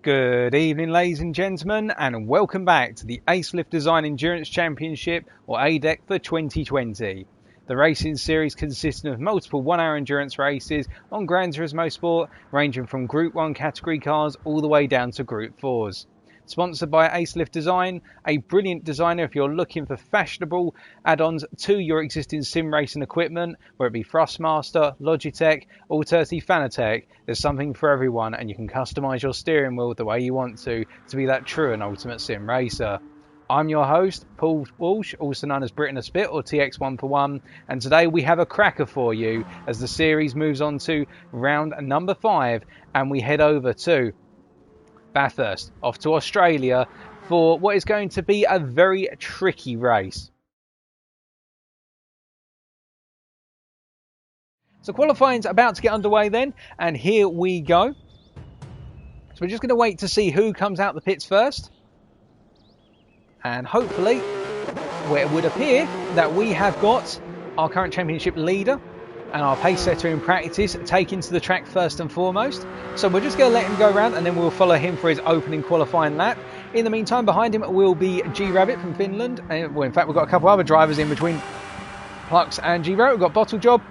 Good evening, ladies and gentlemen, and welcome back to the Acelith Design Endurance Championship, or ADEC, for 2020. The racing series consisting of multiple one-hour endurance races on Gran Turismo Sport, ranging from Group 1 category cars all the way down to Group 4s. Sponsored by Acelith Design, a brilliant designer if you're looking for fashionable add-ons to your existing sim racing equipment, whether it be Thrustmaster, Logitech, Alterti, Fanatec. There's something for everyone, and you can customise your steering wheel the way you want to be that true and ultimate sim racer. I'm your host, Paul Walsh, also known as Britain a Spit or TX141, and today we have a cracker for you as the series moves on to round number 5, and we head over to Bathurst, off to Australia for what is going to be a very tricky race. So qualifying's about to get underway then, and here we go. So we're just going to wait to see who comes out the pits first, and hopefully where it would appear that we have got our current championship leader and our pace setter in practice taking to the track first and foremost. So we're just going to let him go around and then we'll follow him for his opening qualifying lap. In the meantime, behind him will be G-Rabbit from Finland. Well, in fact, we've got a couple of other drivers in between Plux and G-Rabbit. We've got Bottle Job,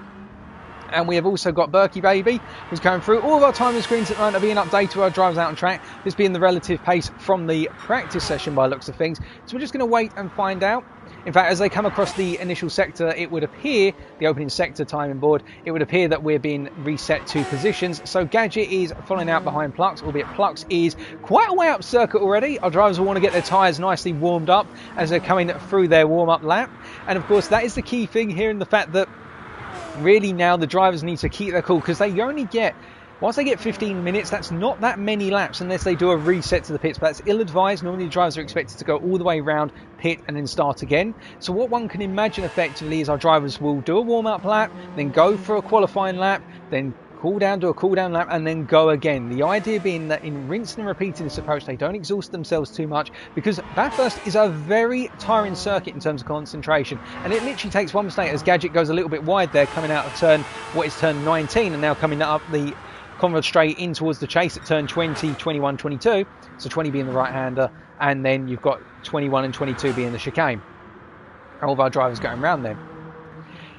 and we have also got Berkey Baby, who's going through. All of our timing screens at the moment are being updated to our drivers out on track, this being the relative pace from the practice session by looks of things. So we're just going to wait and find out. In fact, as they come across the initial sector, it would appear, the opening sector timing board, it would appear that we're being reset to positions. So Gadget is following out behind Plux, albeit Plux is quite a way up circuit already. Our drivers will want to get their tyres nicely warmed up as they're coming through their warm-up lap. And of course, that is the key thing here in the fact that really now the drivers need to keep their cool, because they only get, once they get 15 minutes, that's not that many laps unless they do a reset to the pits, but that's ill-advised. Normally the drivers are expected to go all the way around, pit and then start again. So what one can imagine effectively is our drivers will do a warm-up lap, then go for a qualifying lap, then cool down, do a cool down lap, and then go again. The idea being that in rinsing and repeating this approach, they don't exhaust themselves too much, because Bathurst is a very tiring circuit in terms of concentration, and it literally takes one mistake as Gadget goes a little bit wide there coming out of turn 19, and now coming up the Conrad straight in towards the chase at turn 20, 21, 22, so 20 being the right-hander, and then you've got 21 and 22 being the chicane. All of our drivers going around then.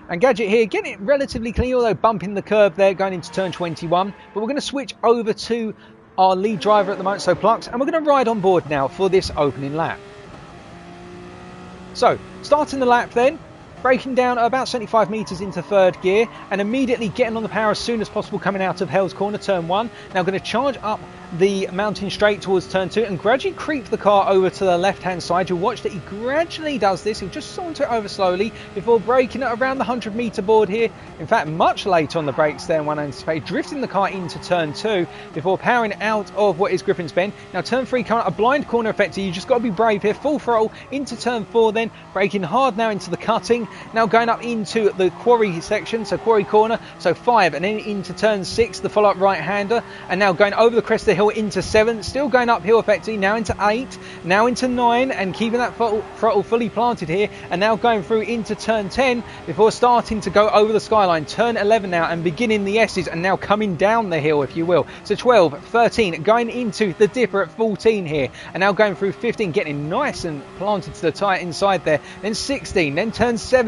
And Gadget here getting it relatively clean, although bumping the curb there going into turn 21. But we're going to switch over to our lead driver at the moment, so Plux, and we're going to ride on board now for this opening lap. So, starting the lap then, braking down about 75 metres into third gear and immediately getting on the power as soon as possible coming out of Hell's Corner, turn 1. Now going to charge up the mountain straight towards turn 2 and gradually creep the car over to the left hand side. You'll watch that he gradually does this. He'll just saunter it over slowly before braking at around the 100 metre board here. In fact, much later on the brakes there than one anticipated, drifting the car into turn 2 before powering out of what is Griffin's Bend. Now turn 3 coming up, a blind corner effectively. You just got to be brave here, full throttle into turn 4 then, braking hard now into the cutting. Now going up into the quarry section, so quarry corner, so 5, and then into turn 6, the follow-up right-hander, and now going over the crest of the hill into 7, still going uphill effectively, now into 8, now into 9, and keeping that throttle fully planted here, and now going through into turn 10 before starting to go over the skyline. Turn 11 now, and beginning the S's, and now coming down the hill, if you will. So 12, 13, going into the dipper at 14 here, and now going through 15, getting nice and planted to the tyre inside there, then 16, then turn 17,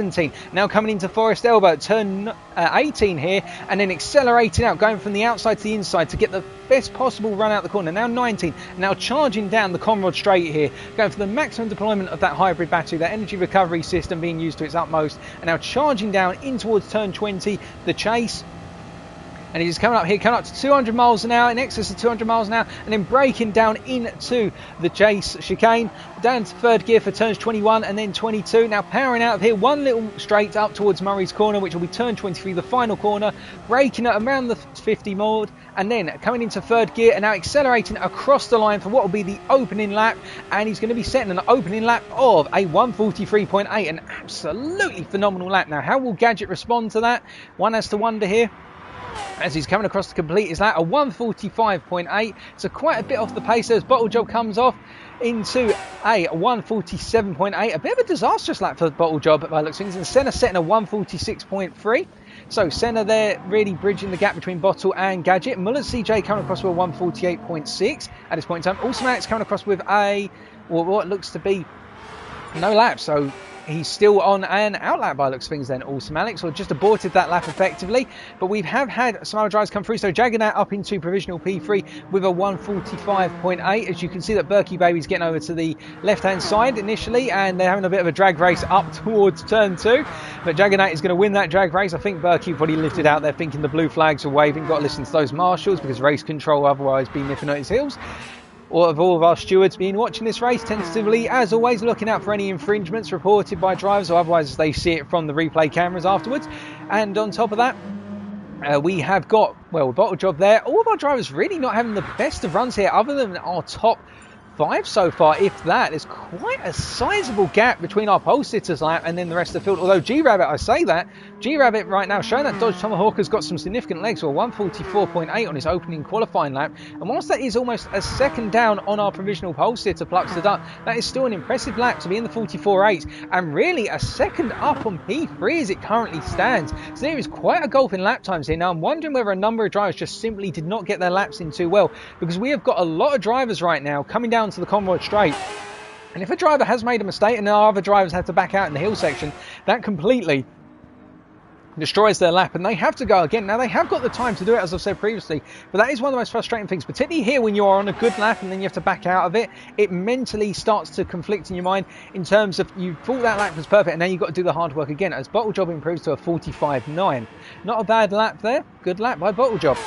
now coming into Forest Elbow, turn 18 here, and then accelerating out, going from the outside to the inside to get the best possible run out the corner. Now 19, now charging down the Conrad straight here, going for the maximum deployment of that hybrid battery, that energy recovery system being used to its utmost, and now charging down in towards turn 20, the chase. And he's coming up here, coming up to 200 miles an hour, in excess of 200 miles an hour, and then braking down into the chase chicane, down to third gear for turns 21 and then 22. Now powering out of here, one little straight up towards Murray's Corner, which will be turn 23, the final corner, braking at around the 50 mode, and then coming into third gear and now accelerating across the line for what will be the opening lap, and he's going to be setting an opening lap of a 1:43.8, an absolutely phenomenal lap. Now how will Gadget respond to that? One has to wonder here, as he's coming across to complete his lap, a 1:45.8, so quite a bit off the pace as Bottle Job comes off. into a 147.8. A bit of a disastrous lap for Bottle Job by looks of things. And Senna setting a 146.3. So Senna there really bridging the gap between Bottle and Gadget. Muller's CJ coming across with a 148.6 at this point in time. Also Max coming across with a, well, what looks to be no lap. So he's still on an outlap by looks of things then, Awesome Alex, or just aborted that lap effectively. But we have had some other drivers come through. So Jaggernaut up into provisional P3 with a 145.8. As you can see that Berkey Baby's getting over to the left-hand side initially, and they're having a bit of a drag race up towards turn 2. But Jaggernaut is going to win that drag race. I think Berkey probably lifted out there thinking the blue flags are waving. Got to listen to those marshals because race control otherwise be nipping at his heels. Or of all of our stewards being watching this race tentatively, as always, looking out for any infringements reported by drivers, or otherwise they see it from the replay cameras afterwards. And on top of that, we have got, well, Bottle Job there. All of our drivers really not having the best of runs here, other than our top 5 so far, if that. There's quite a sizable gap between our pole sitters lap and then the rest of the field. Although G-Rabbit, I say that, G-Rabbit right now showing that Dodge Tomahawk has got some significant legs, or 144.8 on his opening qualifying lap. And whilst that is almost a second down on our provisional pole sitter, Plux the Duck, that is still an impressive lap to be in the 44.8, and really a second up on P3 as it currently stands. So there is quite a gulf in lap times here. Now I'm wondering whether a number of drivers just simply did not get their laps in too well, because we have got a lot of drivers right now coming down to the Conrod Straight, and if a driver has made a mistake and our other drivers have to back out in the hill section, that completely destroys their lap and they have to go again. Now they have got the time to do it, as I've said previously, but that is one of the most frustrating things, particularly here when you are on a good lap and then you have to back out of it. It mentally starts to conflict in your mind in terms of you thought that lap was perfect and now you've got to do the hard work again, as Bottle Job improves to a 45.9. Not a bad lap there, good lap by Bottle Job.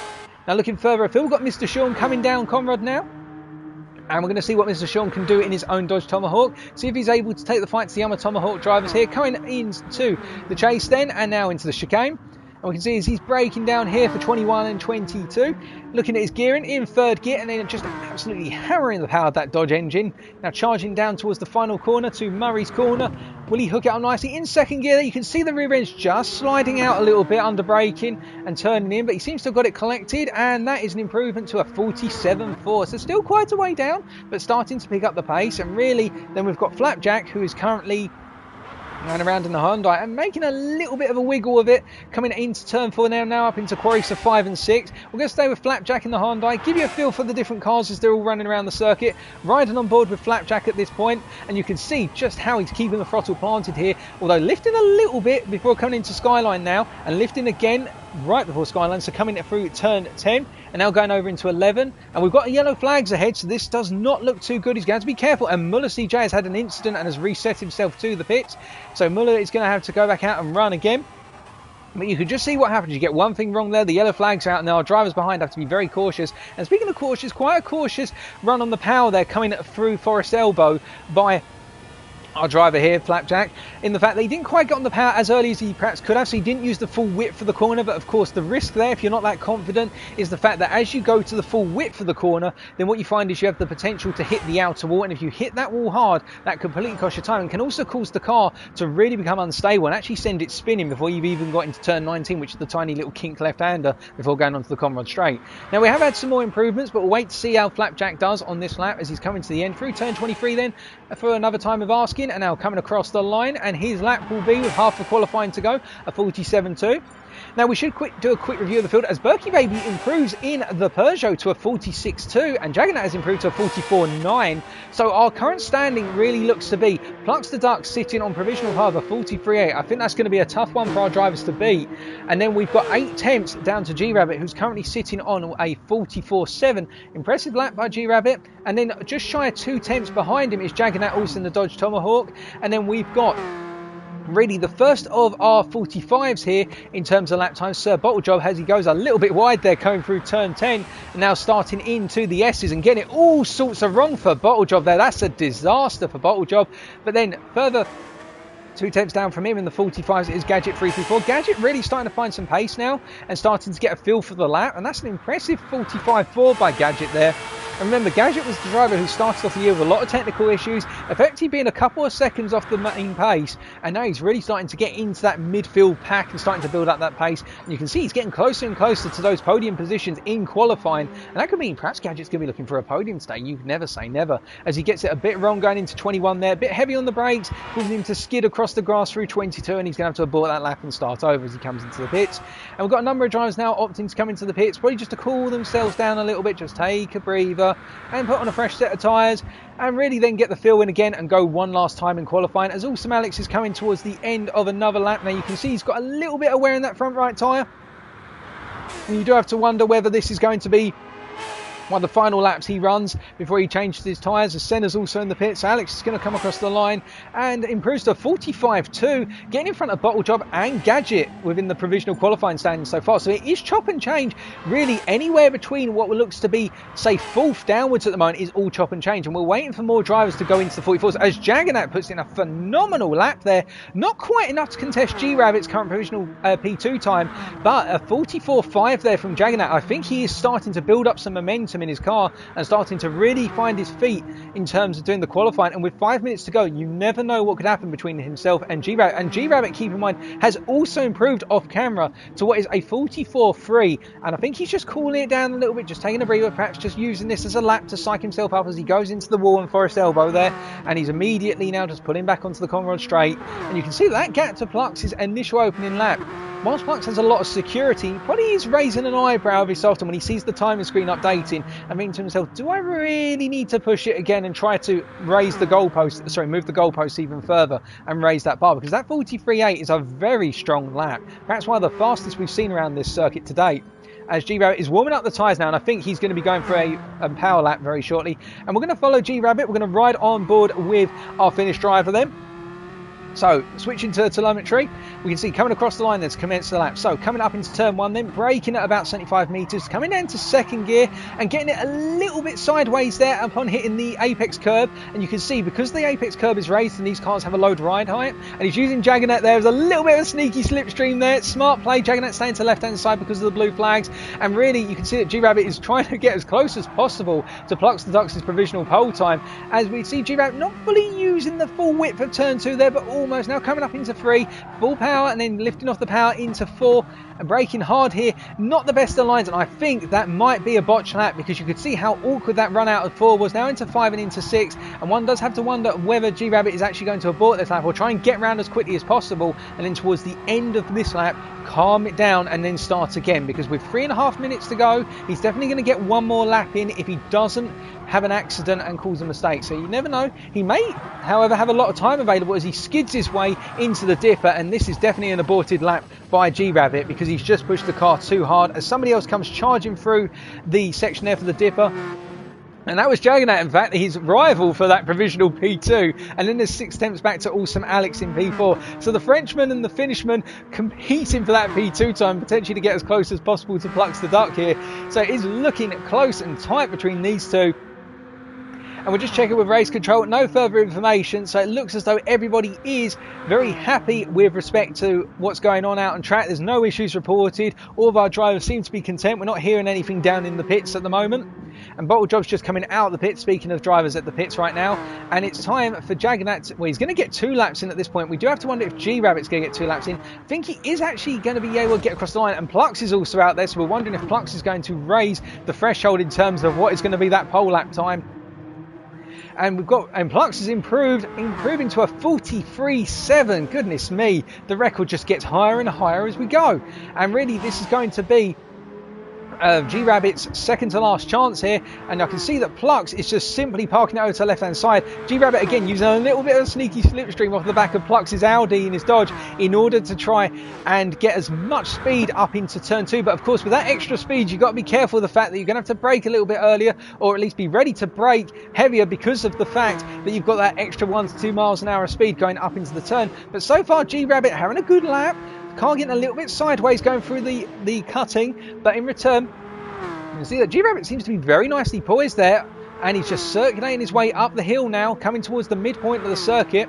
Now looking further afield, we've got Mr. Sean coming down Conrad now. And we're going to see what Mr. Sean can do in his own Dodge Tomahawk. See if he's able to take the fight to the other Tomahawk drivers here. Coming into the chase then, and now into the chicane. And we can see as he's braking down here for 21 and 22. Looking at his gearing in third gear, and then just absolutely hammering the power of that Dodge engine. Now charging down towards the final corner to Murray's corner. Will he hook it up nicely? In second gear there, you can see the rear end's just sliding out a little bit under braking and turning in, but he seems to have got it collected, and that is an improvement to a 47.4. So still quite a way down, but starting to pick up the pace. And really, then we've got Flapjack, who is currently and around in the Hyundai and making a little bit of a wiggle of it, coming into turn 4 now up into quarries for 5 and 6. We're going to stay with Flapjack in the Hyundai, give you a feel for the different cars as they're all running around the circuit, riding on board with Flapjack at this point, and you can see just how he's keeping the throttle planted here, although lifting a little bit before coming into Skyline now, and lifting again right before Skyline, so coming through turn 10 and now going over into 11, and we've got yellow flags ahead, so this does not look too good. He's going to be careful, and Muller CJ has had an incident and has reset himself to the pits, so Muller is going to have to go back out and run again. But you can just see what happens. You get one thing wrong there, the yellow flag's out, and now our drivers behind have to be very cautious. And speaking of cautious, quite a cautious run on the power there, coming through Forest Elbow by our driver here, Flapjack, in the fact that he didn't quite get on the power as early as he perhaps could have, so he didn't use the full width for the corner. But of course the risk there, if you're not that confident, is the fact that as you go to the full width for the corner, then what you find is you have the potential to hit the outer wall, and if you hit that wall hard, that completely costs your time and can also cause the car to really become unstable and actually send it spinning before you've even got into turn 19, which is the tiny little kink left-hander, before going onto the Conrad Straight. Now we have had some more improvements, but we'll wait to see how Flapjack does on this lap as he's coming to the end through turn 23 then for another time of asking, and now coming across the line, and his lap will be, with half the qualifying to go, a 47.2. Now we should do a quick review of the field as Berkey Baby improves in the Peugeot to a 46.2 and Jaggernaut has improved to a 44.9. So our current standing really looks to be Plux the Duck sitting on provisional par of a 43.8. I think that's going to be a tough one for our drivers to beat. And then we've got 8 temps down to G-Rabbit, who's currently sitting on a 44.7. Impressive lap by G-Rabbit. And then just shy of 2 temps behind him is Jaggernaut, also in the Dodge Tomahawk. And then we've got really the first of our 45s here in terms of lap time, Sir Bottle Job, as he goes a little bit wide there coming through turn 10 and now starting into the S's and getting it all sorts of wrong for Bottle Job there. That's a disaster for Bottle Job. But then further 2 temps down from him in the 45s is Gadget 334. Gadget really starting to find some pace now and starting to get a feel for the lap, and that's an impressive 45.4 by Gadget there. And remember, Gadget was the driver who started off the year with a lot of technical issues, effectively being a couple of seconds off the main pace, and now he's really starting to get into that midfield pack and starting to build up that pace. And you can see he's getting closer and closer to those podium positions in qualifying, and that could mean perhaps Gadget's going to be looking for a podium today. You can never say never, as he gets it a bit wrong going into 21 there, a bit heavy on the brakes, causing him to skid across the grass through 22, and he's going to have to abort that lap and start over as he comes into the pits. And we've got a number of drivers now opting to come into the pits, probably just to cool themselves down a little bit, just take a breather and put on a fresh set of tyres, and really then get the feel in again and go one last time in qualifying, as Awesome Alex is coming towards the end of another lap. Now you can see he's got a little bit of wear in that front right tyre, and you do have to wonder whether this is going to be one of the final laps he runs before he changes his tyres, as Senna's also in the pit. So Alex is going to come across the line and improves to 45.2, getting in front of Bottle Job and Gadget within the provisional qualifying standings so far. So it is chop and change, really anywhere between what looks to be, say, fourth downwards at the moment is all chop and change. And we're waiting for more drivers to go into the 44s, as Jaggernaut puts in a phenomenal lap there. Not quite enough to contest G-Rabbit's current provisional P2 time, but a 44.5 there from Jaggernaut. I think he is starting to build up some momentum in his car and starting to really find his feet in terms of doing the qualifying. And with 5 minutes to go, you never know what could happen between himself and G-Rabbit. And G-Rabbit, keep in mind, has also improved off camera to what is a 44.3, and I think he's just cooling it down a little bit, just taking a breather, perhaps just using this as a lap to psych himself up as he goes into the wall and Forest Elbow there. And he's immediately now just pulling back onto the Conrod Straight, and you can see that gap to Plux' initial opening lap. Whilst Plux has a lot of security, he probably is raising an eyebrow every so often when he sees the timing screen updating and thinking to himself, do I really need to push it again and try to raise the goalpost, sorry, move the goalpost even further and raise that bar? Because that 43.8 is a very strong lap, perhaps one of the fastest we've seen around this circuit to date. As G-Rabbit is warming up the tyres now, and I think he's going to be going for a power lap very shortly. And we're going to follow G-Rabbit, we're going to ride on board with our Finnish driver then. So, switching to telemetry, we can see coming across the line then to commence the lap. So, coming up into turn 1 then, braking at about 75 metres, coming down to second gear and getting it a little bit sideways there upon hitting the apex curb. And you can see, because the apex curb is raised and these cars have a low ride height, and he's using Jaggernaut there. There's a little bit of a sneaky slipstream there. Smart play, Jaggernaut staying to the left-hand side because of the blue flags. And really, you can see that G-Rabbit is trying to get as close as possible to Plux the Ducks' provisional pole time. As we see G-Rabbit not fully using the full width of turn 2 there, but almost now coming up into 3, full power, and then lifting off the power into 4 and braking hard here. Not the best of lines, and I think that might be a botch lap, because you could see how awkward that run out of 4 was. Now into 5 and into 6, and one does have to wonder whether G-Rabbit is actually going to abort this lap or try and get round as quickly as possible, and then towards the end of this lap calm it down and then start again, because with 3.5 minutes to go, he's definitely going to get one more lap in if he doesn't have an accident and cause a mistake. So you never know. He may, however, have a lot of time available as he skids his way into the dipper, and this is definitely an aborted lap by G-Rabbit because he's just pushed the car too hard as somebody else comes charging through the section there for the dipper. And that was Jaggernaut, in fact, his rival for that provisional P2. And then there's 6 attempts back to Awesome Alex in P4. So the Frenchman and the Finishman competing for that P2 time, potentially to get as close as possible to Plux the Duck here. So it is looking close and tight between these two. And we're just checking with race control, no further information, so it looks as though everybody is very happy with respect to what's going on out on track. There's no issues reported. All of our drivers seem to be content. We're not hearing anything down in the pits at the moment. And Bottle Job's just coming out of the pits, speaking of drivers at the pits right now. And it's time for Jaggernaut. Well, he's going to get 2 laps in at this point. We do have to wonder if G-Rabbit's going to get 2 laps in. I think he is actually going to be able to get across the line. And Plux is also out there, so we're wondering if Plux is going to raise the threshold in terms of what is going to be that pole lap time. And Plux has improving to a 43.7. Goodness me, the record just gets higher and higher as we go. And really, this is going to be G-Rabbit's second to last chance here, and I can see that Plux is just simply parking it over to the left hand side. G-Rabbit again using a little bit of a sneaky slipstream off the back of Plux's Audi and his Dodge in order to try and get as much speed up into turn 2. But of course, with that extra speed, you've got to be careful of the fact that you're going to have to brake a little bit earlier, or at least be ready to brake heavier, because of the fact that you've got that extra 1 to 2 miles an hour speed going up into the turn. But so far, G-Rabbit having a good lap. Car getting a little bit sideways going through the cutting, but in return, you can see that G-Rabbit seems to be very nicely poised there, and he's just circulating his way up the hill now, coming towards the midpoint of the circuit.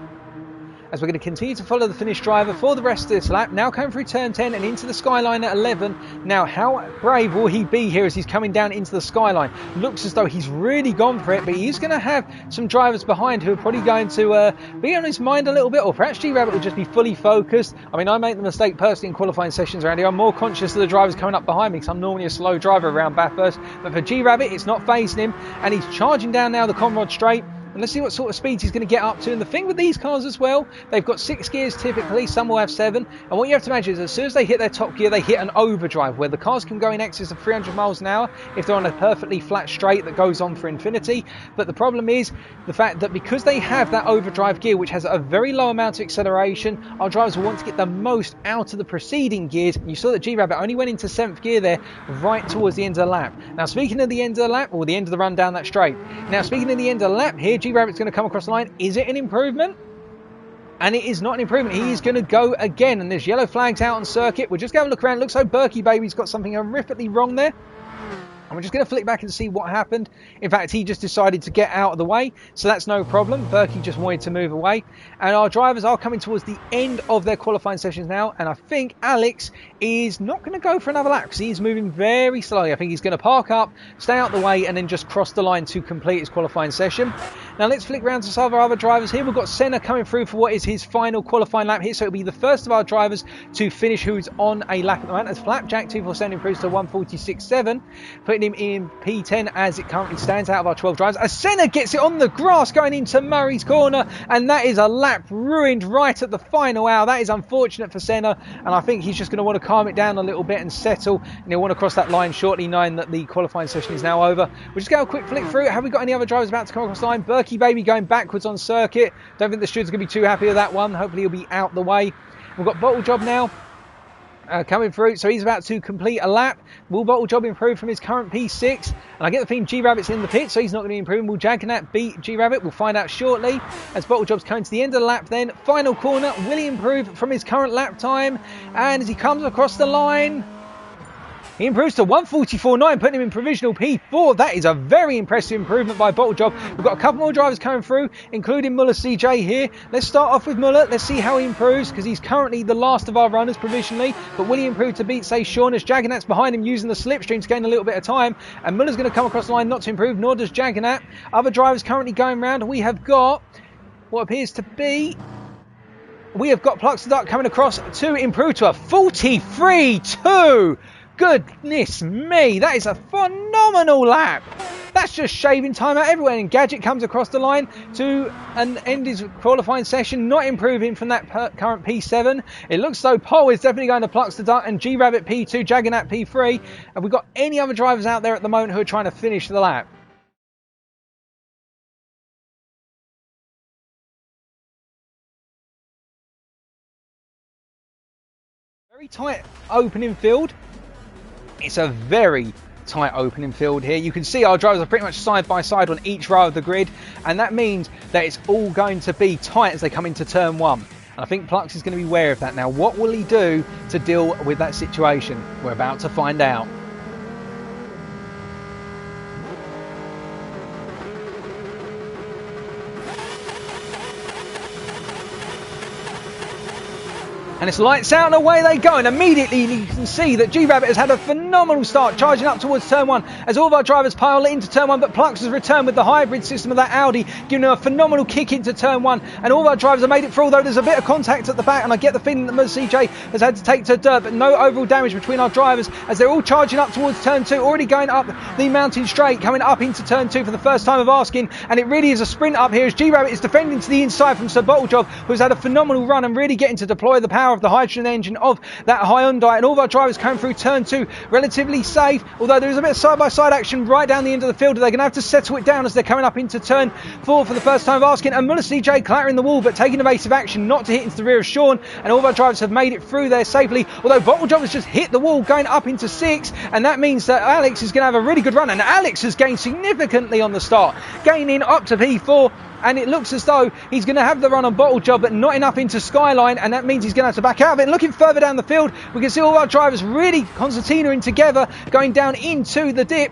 as we're going to continue to follow the finished driver for the rest of this lap. Now coming through turn 10 and into the skyline at 11. Now, how brave will he be here as he's coming down into the skyline? Looks as though he's really gone for it, but he's going to have some drivers behind who are probably going to be on his mind a little bit, or perhaps G-Rabbit will just be fully focused. I mean, I make the mistake personally in qualifying sessions around here. I'm more conscious of the drivers coming up behind me because I'm normally a slow driver around Bathurst, but for G-Rabbit, it's not phasing him, and he's charging down now the Conrod straight. And let's see what sort of speeds he's going to get up to. And the thing with these cars as well, they've got 6 gears typically, some will have 7. And what you have to imagine is as soon as they hit their top gear, they hit an overdrive where the cars can go in excess of 300 miles an hour if they're on a perfectly flat straight that goes on for infinity. But the problem is the fact that because they have that overdrive gear, which has a very low amount of acceleration, our drivers will want to get the most out of the preceding gears. And you saw that G-Rabbit only went into 7th gear there right towards the end of the lap. Now, speaking of the end of the lap, or the end of the run down that straight. Now, speaking of the end of the lap here, G-Rabbit's going to come across the line. Is it an improvement? And it is not an improvement. He is going to go again. And there's yellow flags out on circuit. We're just going to have a look around. It looks like Berkey Baby's got something horrifically wrong there. And we're just going to flick back and see what happened. In fact, he just decided to get out of the way, so that's no problem. Berkey just wanted to move away. And our drivers are coming towards the end of their qualifying sessions now. And I think Alex is not going to go for another lap because he's moving very slowly. I think he's going to park up, stay out the way, and then just cross the line to complete his qualifying session. Now let's flick around to some of our other drivers here. We've got Senna coming through for what is his final qualifying lap here. So it'll be the first of our drivers to finish who's on a lap at the moment. As Flapjack 247 improves to 146.7, putting him in P10 as it currently stands out of our 12 drivers. As Senna gets it on the grass going into Murray's corner, and that is a lap ruined right at the final hour. That is unfortunate for Senna, and I think he's just going to want to calm it down a little bit and settle, and he'll want to cross that line shortly, knowing that the qualifying session is now over. We'll just go a quick flick through. Have we got any other drivers about to come across the line? Berkey Baby going backwards on circuit. Don't think the steward's going to be too happy with that one. Hopefully he'll be out the way. We've got Bottle Job now coming through, so he's about to complete a lap. Will Bottle Job improve from his current P6? And I get the feeling G-Rabbit's in the pit, so he's not going to be improving. Will Jaganat beat G-Rabbit? We'll find out shortly. As Bottle Job's coming to the end of the lap then. Final corner, will he improve from his current lap time? And as he comes across the line, he improves to 144.9, putting him in provisional P4. That is a very impressive improvement by Bottle Job. We've got a couple more drivers coming through, including Muller CJ here. Let's start off with Muller. Let's see how he improves, because he's currently the last of our runners provisionally. But will he improve to beat, say, Sean, as Jaganat's behind him using the slipstream to gain a little bit of time. And Muller's going to come across the line not to improve, nor does Jaganat. Other drivers currently going round. We have got what appears to be... We have got Plux the Duck coming across to improve to a 43.2. Goodness me, that is a phenomenal lap. That's just shaving time out everywhere. And Gadget comes across the line to end his qualifying session, not improving from that current P7. It looks so Pole is definitely going to Plux the Duck, and G-Rabbit P2, Jaganat P3. Have we got any other drivers out there at the moment who are trying to finish the lap? Very tight opening field. It's a very tight opening field here. You can see our drivers are pretty much side by side on each row of the grid, and that means that it's all going to be tight as they come into turn 1. And I think Plux is going to be aware of that now. What will he do to deal with that situation? We're about to find out. And it's lights out and away they go, and immediately you can see that G-Rabbit has had a phenomenal start, charging up towards turn 1 as all of our drivers pile into turn 1, but Plux has returned with the hybrid system of that Audi, giving him a phenomenal kick into turn 1, and all of our drivers have made it through, although there's a bit of contact at the back, and I get the feeling that CJ has had to take to dirt, but no overall damage between our drivers as they're all charging up towards turn 2, already going up the mountain straight, coming up into turn 2 for the first time of asking, and it really is a sprint up here as G-Rabbit is defending to the inside from Sir Bottlejob, who's had a phenomenal run and really getting to deploy the power of the hydrogen engine of that Hyundai, and all of our drivers coming through turn 2 relatively safe, although there is a bit of side-by-side action right down the end of the field. They're going to have to settle it down as they're coming up into turn 4 for the first time of asking, and Muller CJ clattering the wall but taking evasive action not to hit into the rear of Sean, and all of our drivers have made it through there safely, although Bottlejob has just hit the wall going up into 6, and that means that Alex is going to have a really good run, and Alex has gained significantly on the start, gaining up to P4. And it looks as though he's going to have the run on Bottle Job, but not enough into Skyline, and that means he's going to have to back out of it. And looking further down the field, we can see all our drivers really concertinaing together, going down into the dip.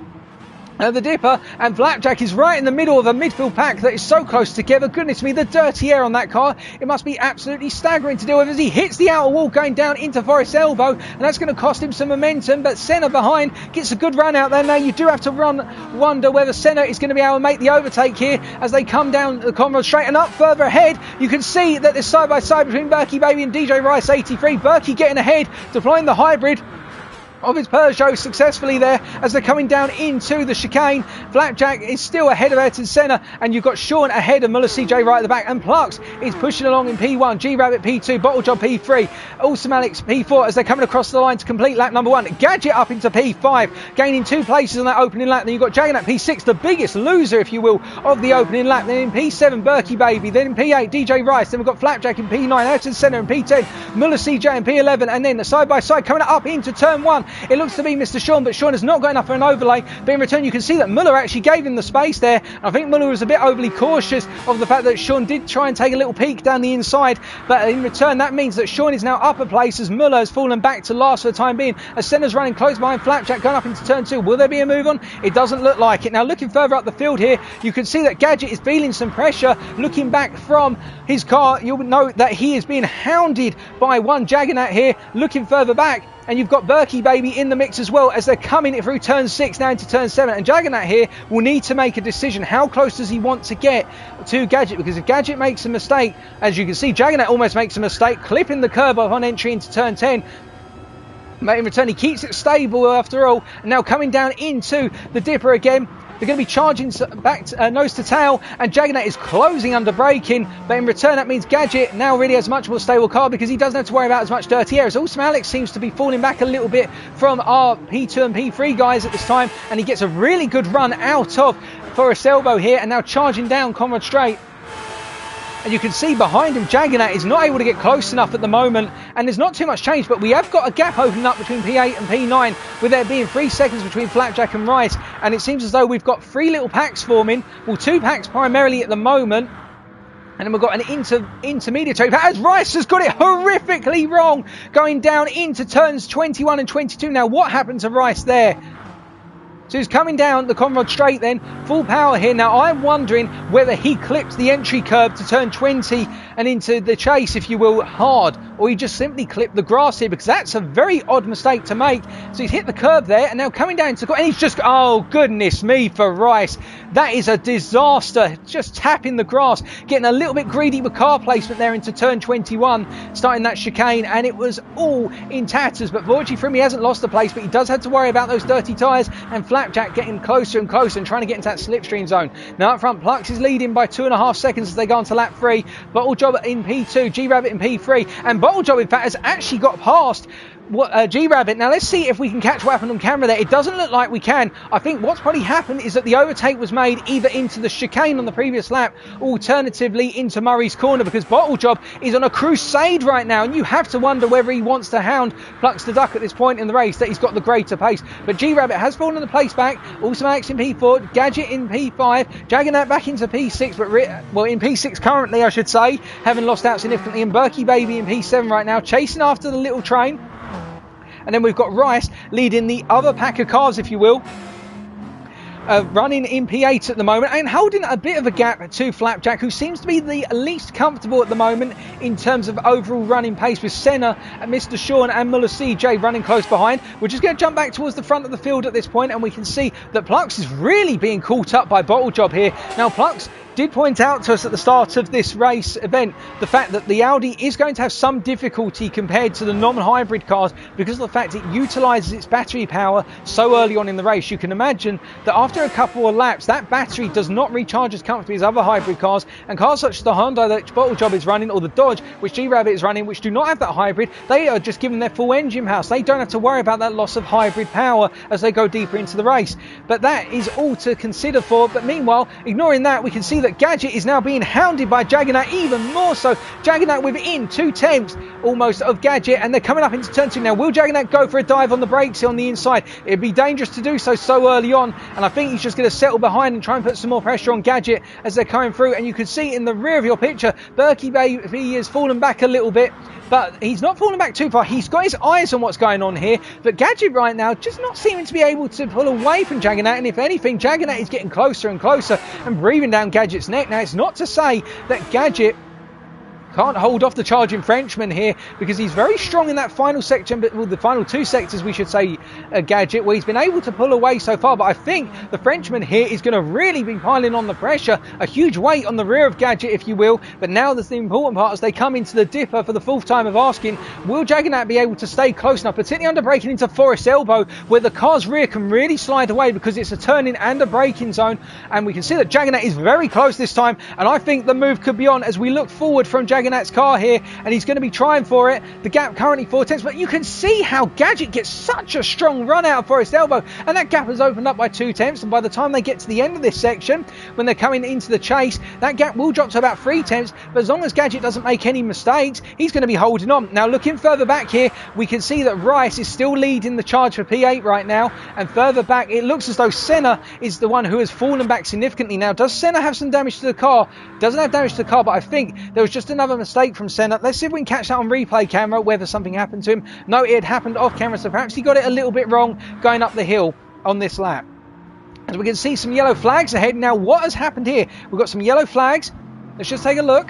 the Dipper and Flapjack is right in the middle of a midfield pack that is so close together. Goodness me, the dirty air on that car. It must be absolutely staggering to deal with as he hits the outer wall going down into Forrest's elbow, and that's going to cost him some momentum. But Senna behind gets a good run out there. Now you do have to wonder whether Senna is going to be able to make the overtake here as they come down the Conrad straight. And up further ahead, you can see that there's side by side between Berkey Baby and DJ Rice 83. Berkey getting ahead, deploying the hybrid of his Peugeot successfully there as they're coming down into the chicane. Flapjack is still ahead of Ayrton Senna, and you've got Sean ahead of Muller CJ right at the back, and Plux is pushing along in P1, G-Rabbit P2, Bottlejob P3, Awesome Alex P4 as they're coming across the line to complete lap number 1. Gadget up into P5, gaining 2 places on that opening lap. Then you've got Jagan at P6, the biggest loser, if you will, of the opening lap. Then in P7, Berkey Baby. Then in P8, DJ Rice. Then we've got Flapjack in P9, Ayrton Senna in P10, Muller CJ in P11, and then the side by side coming up into turn 1. It looks to be Mr. Sean, but Sean has not got enough for an overlay. But in return, you can see that Muller actually gave him the space there. I think Muller was a bit overly cautious of the fact that Sean did try and take a little peek down the inside. But in return, that means that Sean is now upper place as Muller has fallen back to last for the time being. As Senna's running close behind Flapjack going up into turn 2. Will there be a move on? It doesn't look like it. Now, looking further up the field here, you can see that Gadget is feeling some pressure. Looking back from his car, you'll note that he is being hounded by one Jaganat here. Looking further back, and you've got Berkey Baby in the mix as well as they're coming through turn 6 now into turn 7. And Jaganat here will need to make a decision. How close does he want to get to Gadget? Because if Gadget makes a mistake, as you can see, Jaganat almost makes a mistake, clipping the curb upon entry into turn 10. But in return, he keeps it stable after all. And now coming down into the Dipper again. They're going to be charging back nose to tail, and Jaganat is closing under braking, but in return that means Gadget now really has a much more stable car because he doesn't have to worry about as much dirty air. As Awesome Alex seems to be falling back a little bit from our P2 and P3 guys at this time, and he gets a really good run out of Forrest Elbow here, and now charging down Conrad Straight. And you can see behind him, Jaganat is not able to get close enough at the moment. And there's not too much change, but we have got a gap opening up between P8 and P9, with there being 3 seconds between Flapjack and Rice. And it seems as though we've got 3 little packs forming. Well, 2 packs primarily at the moment. And then we've got an intermediate pack as Rice has got it horrifically wrong, going down into turns 21 and 22. Now, what happened to Rice there? So he's coming down the Conrad Straight then, full power here. Now I'm wondering whether he clipped the entry curb to turn 20 and into the chase, if you will, hard, or he just simply clipped the grass here, because that's a very odd mistake to make. So he's hit the curb there, and now coming down to, and he's just, oh goodness me for Rice. That is a disaster, just tapping the grass, getting a little bit greedy with car placement there into turn 21, starting that chicane, and it was all in tatters. But fortunately for him, he hasn't lost the place, but he does have to worry about those dirty tyres, and Flapjack getting closer and closer and trying to get into that slipstream zone. Now up front, Plux is leading by 2.5 seconds as they go on to lap 3. Bottlejob in P2, G-Rabbit in P3, and Bottlejob in fact has actually got past G-Rabbit. Now let's see if we can catch what happened on camera there. It doesn't look like we can. I think what's probably happened is that the overtake was made either into the chicane on the previous lap, alternatively into Murray's corner, because Bottlejob is on a crusade right now, and you have to wonder whether he wants to hound Plux the Duck at this point in the race, that he's got the greater pace. But G-Rabbit has fallen the place back. Also Alex in P4, Gadget in P5, Jaganat back into P6, but in P6 currently, I should say, having lost out significantly, and Berkey Baby in P7 right now, chasing after the little train. And then we've got Rice leading the other pack of cars, if you will, running in P8 at the moment, and holding a bit of a gap to Flapjack, who seems to be the least comfortable at the moment in terms of overall running pace, with Senna and Mr. Sean and Muller CJ running close behind. We're just going to jump back towards the front of the field at this point, and we can see that Plux is really being caught up by Bottlejob here. Now, Plux did point out to us at the start of this race event the fact that the Audi is going to have some difficulty compared to the non-hybrid cars because of the fact it utilises its battery power so early on in the race. You can imagine that after a couple of laps, that battery does not recharge as comfortably as other hybrid cars, and cars such as the Honda that Bottlejob is running, or the Dodge which G-Rabbit is running, which do not have that hybrid, they are just given their full engine power. They don't have to worry about that loss of hybrid power as they go deeper into the race. But that is all to consider for. But meanwhile, ignoring that, we can see that Gadget is now being hounded by Jaganat even more so. Jaganat within 2 tenths almost of Gadget, and they're coming up into turn 2 now. Will Jaganat go for a dive on the brakes on the inside? It'd be dangerous to do so early on, and I think he's just going to settle behind and try and put some more pressure on Gadget as they're coming through. And you can see in the rear of your picture, Berkey Baby has fallen back a little bit. but he's not falling back too far. He's got his eyes on what's going on here, but Gadget right now just not seeming to be able to pull away from Jaggernaut, and if anything, Jaggernaut is getting closer and closer and breathing down Gadget's neck. Now, it's not to say that Gadget can't hold off the charging Frenchman here, because he's very strong in that final section, but well, the final two sectors, we should say, Gadget, where he's been able to pull away so far. But I think the Frenchman here is going to really be piling on the pressure, a huge weight on the rear of Gadget, if you will. But now that's the important part, as they come into the dipper for the fourth time of asking, will Jaggernaut be able to stay close enough, particularly under braking into Forest Elbow, where the car's rear can really slide away because it's a turning and a braking zone. And we can see that Jaggernaut is very close this time, and I think the move could be on as we look forward from Jaggernaut's car here, and he's going to be trying for it. The gap currently 4 tenths, but you can see how Gadget gets such a strong run out of Forest Elbow, and that gap has opened up by 2 tenths, and by the time they get to the end of this section, when they're coming into the chase, that gap will drop to about 3 tenths, but as long as Gadget doesn't make any mistakes, he's going to be holding on. Now, looking further back here, we can see that Rice is still leading the charge for P8 right now, and further back, it looks as though Senna is the one who has fallen back significantly. Now, does Senna have some damage to the car? Doesn't have damage to the car, but I think there was just another mistake from Senna. Let's see if we can catch that on replay camera, whether something happened to him. No, it had happened off camera, so perhaps he got it a little bit wrong going up the hill on this lap. As we can see some yellow flags ahead. Now, what has happened here? We've got some yellow flags. Let's just take a look.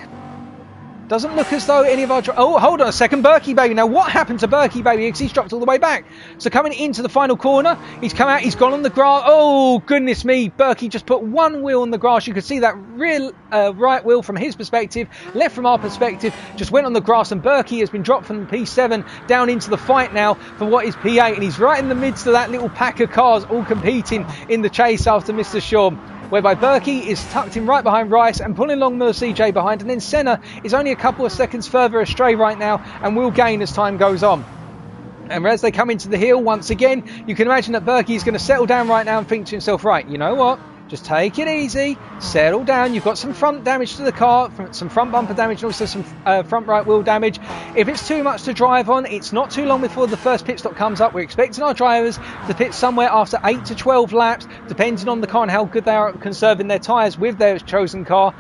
Doesn't look as though any of our... Oh, hold on a second. Berkey Baby. Now, what happened to Berkey Baby? Because he's dropped all the way back. So, coming into the final corner, he's come out. He's gone on the grass. Oh, goodness me. Berkey just put one wheel on the grass. You could see that rear right wheel from his perspective. Left from our perspective. Just went on the grass. And Berkey has been dropped from P7 down into the fight now for what is P8. And he's right in the midst of that little pack of cars all competing in the chase after Mr. Shaw, whereby Berkey is tucked in right behind Rice and pulling along Miller CJ behind, and then Senna is only a couple of seconds further astray right now and will gain as time goes on. And as they come into the hill once again, you can imagine that Berkey is going to settle down right now and think to himself, right, you know what? Just take it easy, settle down. You've got some front damage to the car, some front bumper damage, and also some front right wheel damage. If it's too much to drive on, it's not too long before the first pit stop comes up. We're expecting our drivers to pit somewhere after 8 to 12 laps, depending on the car and how good they are at conserving their tyres with their chosen car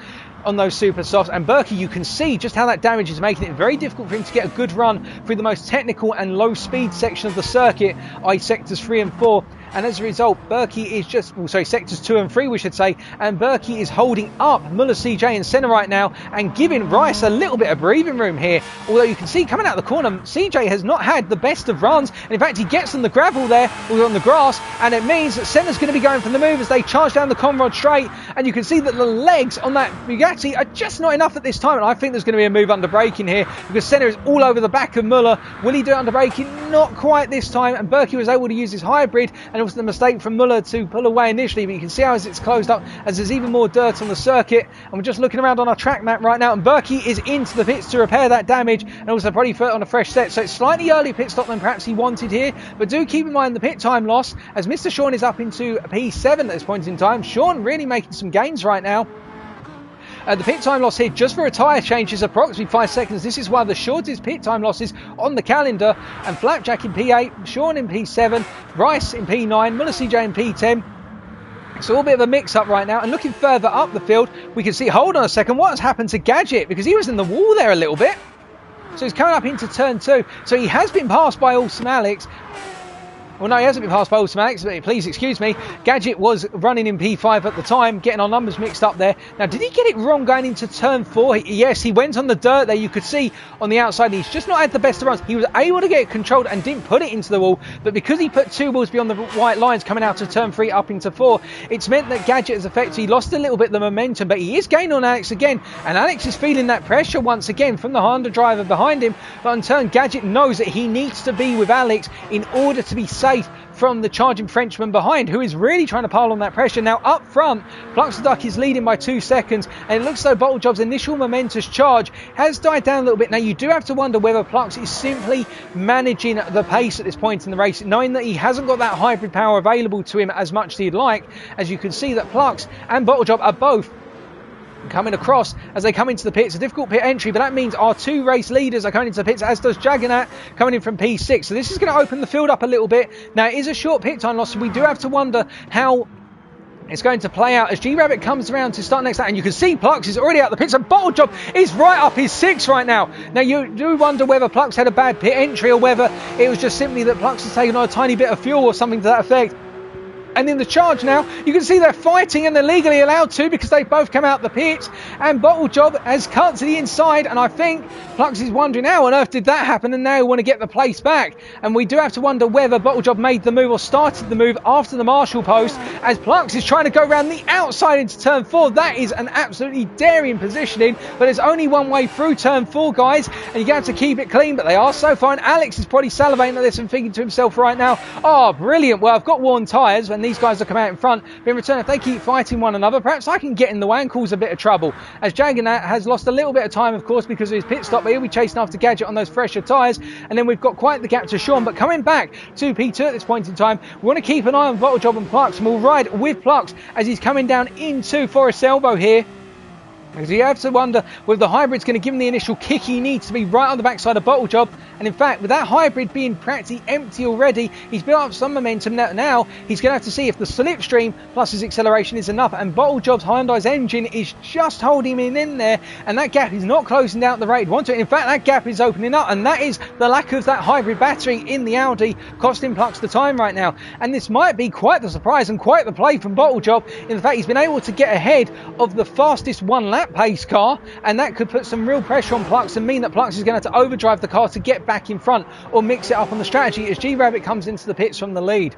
on those super softs. And Berkey, you can see just how that damage is making it very difficult for him to get a good run through the most technical and low speed section of the circuit, i.e. sectors 3 and 4. And as a result, Berkey is just, well, sorry, sectors 2 and 3, we should say, and Berkey is holding up Muller, CJ and Senna right now and giving Rice a little bit of breathing room here. Although you can see coming out of the corner, CJ has not had the best of runs, and in fact he gets on the gravel there, or on the grass, and it means that Senna's going to be going for the move as they charge down the Conrad straight, and you can see that the legs on that Bugatti are just not enough at this time, and I think there's going to be a move under braking here, because Senna is all over the back of Muller. Will he do it under braking? Not quite this time, and Berkey was able to use his hybrid, and it was the mistake from Muller to pull away initially, but you can see how as it's closed up, as there's even more dirt on the circuit, and we're just looking around on our track map right now, and Berkey is into the pits to repair that damage, and also probably put on a fresh set, so it's slightly earlier pit stop than perhaps he wanted here, but do keep in mind the pit time loss, as Mr. Sean is up into P7 at this point in time. Sean really making some gains right now. The pit time loss here just for a tyre change is approximately 5 seconds. This is one of the shortest pit time losses on the calendar. And Flapjack in P8, Sean in P7, Rice in P9, Muller CJ in P10. It's all a bit of a mix-up right now. And looking further up the field, we can see, hold on a second, what has happened to Gadget? Because he was in the wall there a little bit. So he's coming up into turn 2. So he has been passed by Awesome Alex. Well, no, he hasn't been passed by Awesome Alex, but please excuse me. Gadget was running in P5 at the time, getting our numbers mixed up there. Now, did he get it wrong going into turn 4? Yes, he went on the dirt there. You could see on the outside, he's just not had the best of runs. He was able to get it controlled and didn't put it into the wall, but because he put 2 wheels beyond the white lines coming out of turn 3 up into 4, it's meant that Gadget has effectively lost a little bit of the momentum, but he is gaining on Alex again, and Alex is feeling that pressure once again from the Honda driver behind him, but in turn, Gadget knows that he needs to be with Alex in order to be safe from the charging Frenchman behind, who is really trying to pile on that pressure. Now up front, Plux the Duck is leading by 2 seconds, and it looks though Bottlejob's initial momentous charge has died down a little bit. Now you do have to wonder whether Plux is simply managing the pace at this point in the race, knowing that he hasn't got that hybrid power available to him as much as he'd like. As you can see that Plux and Bottlejob are both coming across as they come into the pits. A difficult pit entry, but that means our 2 race leaders are coming into the pits, as does Jaggernaut coming in from P6. So this is going to open the field up a little bit. Now it is a short pit time loss, so we do have to wonder how It's going to play out as G-Rabbit comes around to start next lap, and you can see Plux is already out the pits, and Bottle Job is right up his 6 right now. Now you do wonder whether Plux had a bad pit entry or whether it was just simply that Plux has taken on a tiny bit of fuel or something to that effect. And in the charge now, you can see they're fighting, and they're legally allowed to because they both come out the pits. And Bottle Job has cut to the inside, and I think Plux is wondering how on earth did that happen, and now want to get the place back. And we do have to wonder whether Bottle Job made the move or started the move after the marshal post, as Plux is trying to go around the outside into turn 4. That is an absolutely daring positioning, but there's only one way through turn 4, guys, and you're going to have to keep it clean, but they are so fine. Alex is probably salivating at this and thinking to himself right now, oh, brilliant, well, I've got worn tyres, and these guys will come out in front, but in return, if they keep fighting one another, perhaps I can get in the way and cause a bit of trouble. As Jaggernaut has lost a little bit of time, of course, because of his pit stop, but he'll be chasing after Gadget on those fresher tyres, and then we've got quite the gap to Sean, but coming back to P2 at this point in time, we want to keep an eye on Bottle Job and Plux, and we'll ride with Plux as he's coming down into Forest Elbow here. Because you have to wonder whether the hybrid's going to give him the initial kick he needs to be right on the backside of Bottle Job. And in fact, with that hybrid being practically empty already, he's built up some momentum. Now he's going to have to see if the slipstream plus his acceleration is enough. And Bottle Job's Hyundai's engine is just holding him in there. And that gap is not closing out the rated one to it. In fact, that gap is opening up. And that is the lack of that hybrid battery in the Audi costing Plux the time right now. And this might be quite the surprise and quite the play from Bottle Job. In fact, he's been able to get ahead of the fastest one lap pace car, and that could put some real pressure on Plux and mean that Plux is going to have to overdrive the car to get back in front or mix it up on the strategy as G-Rabbit comes into the pits from the lead.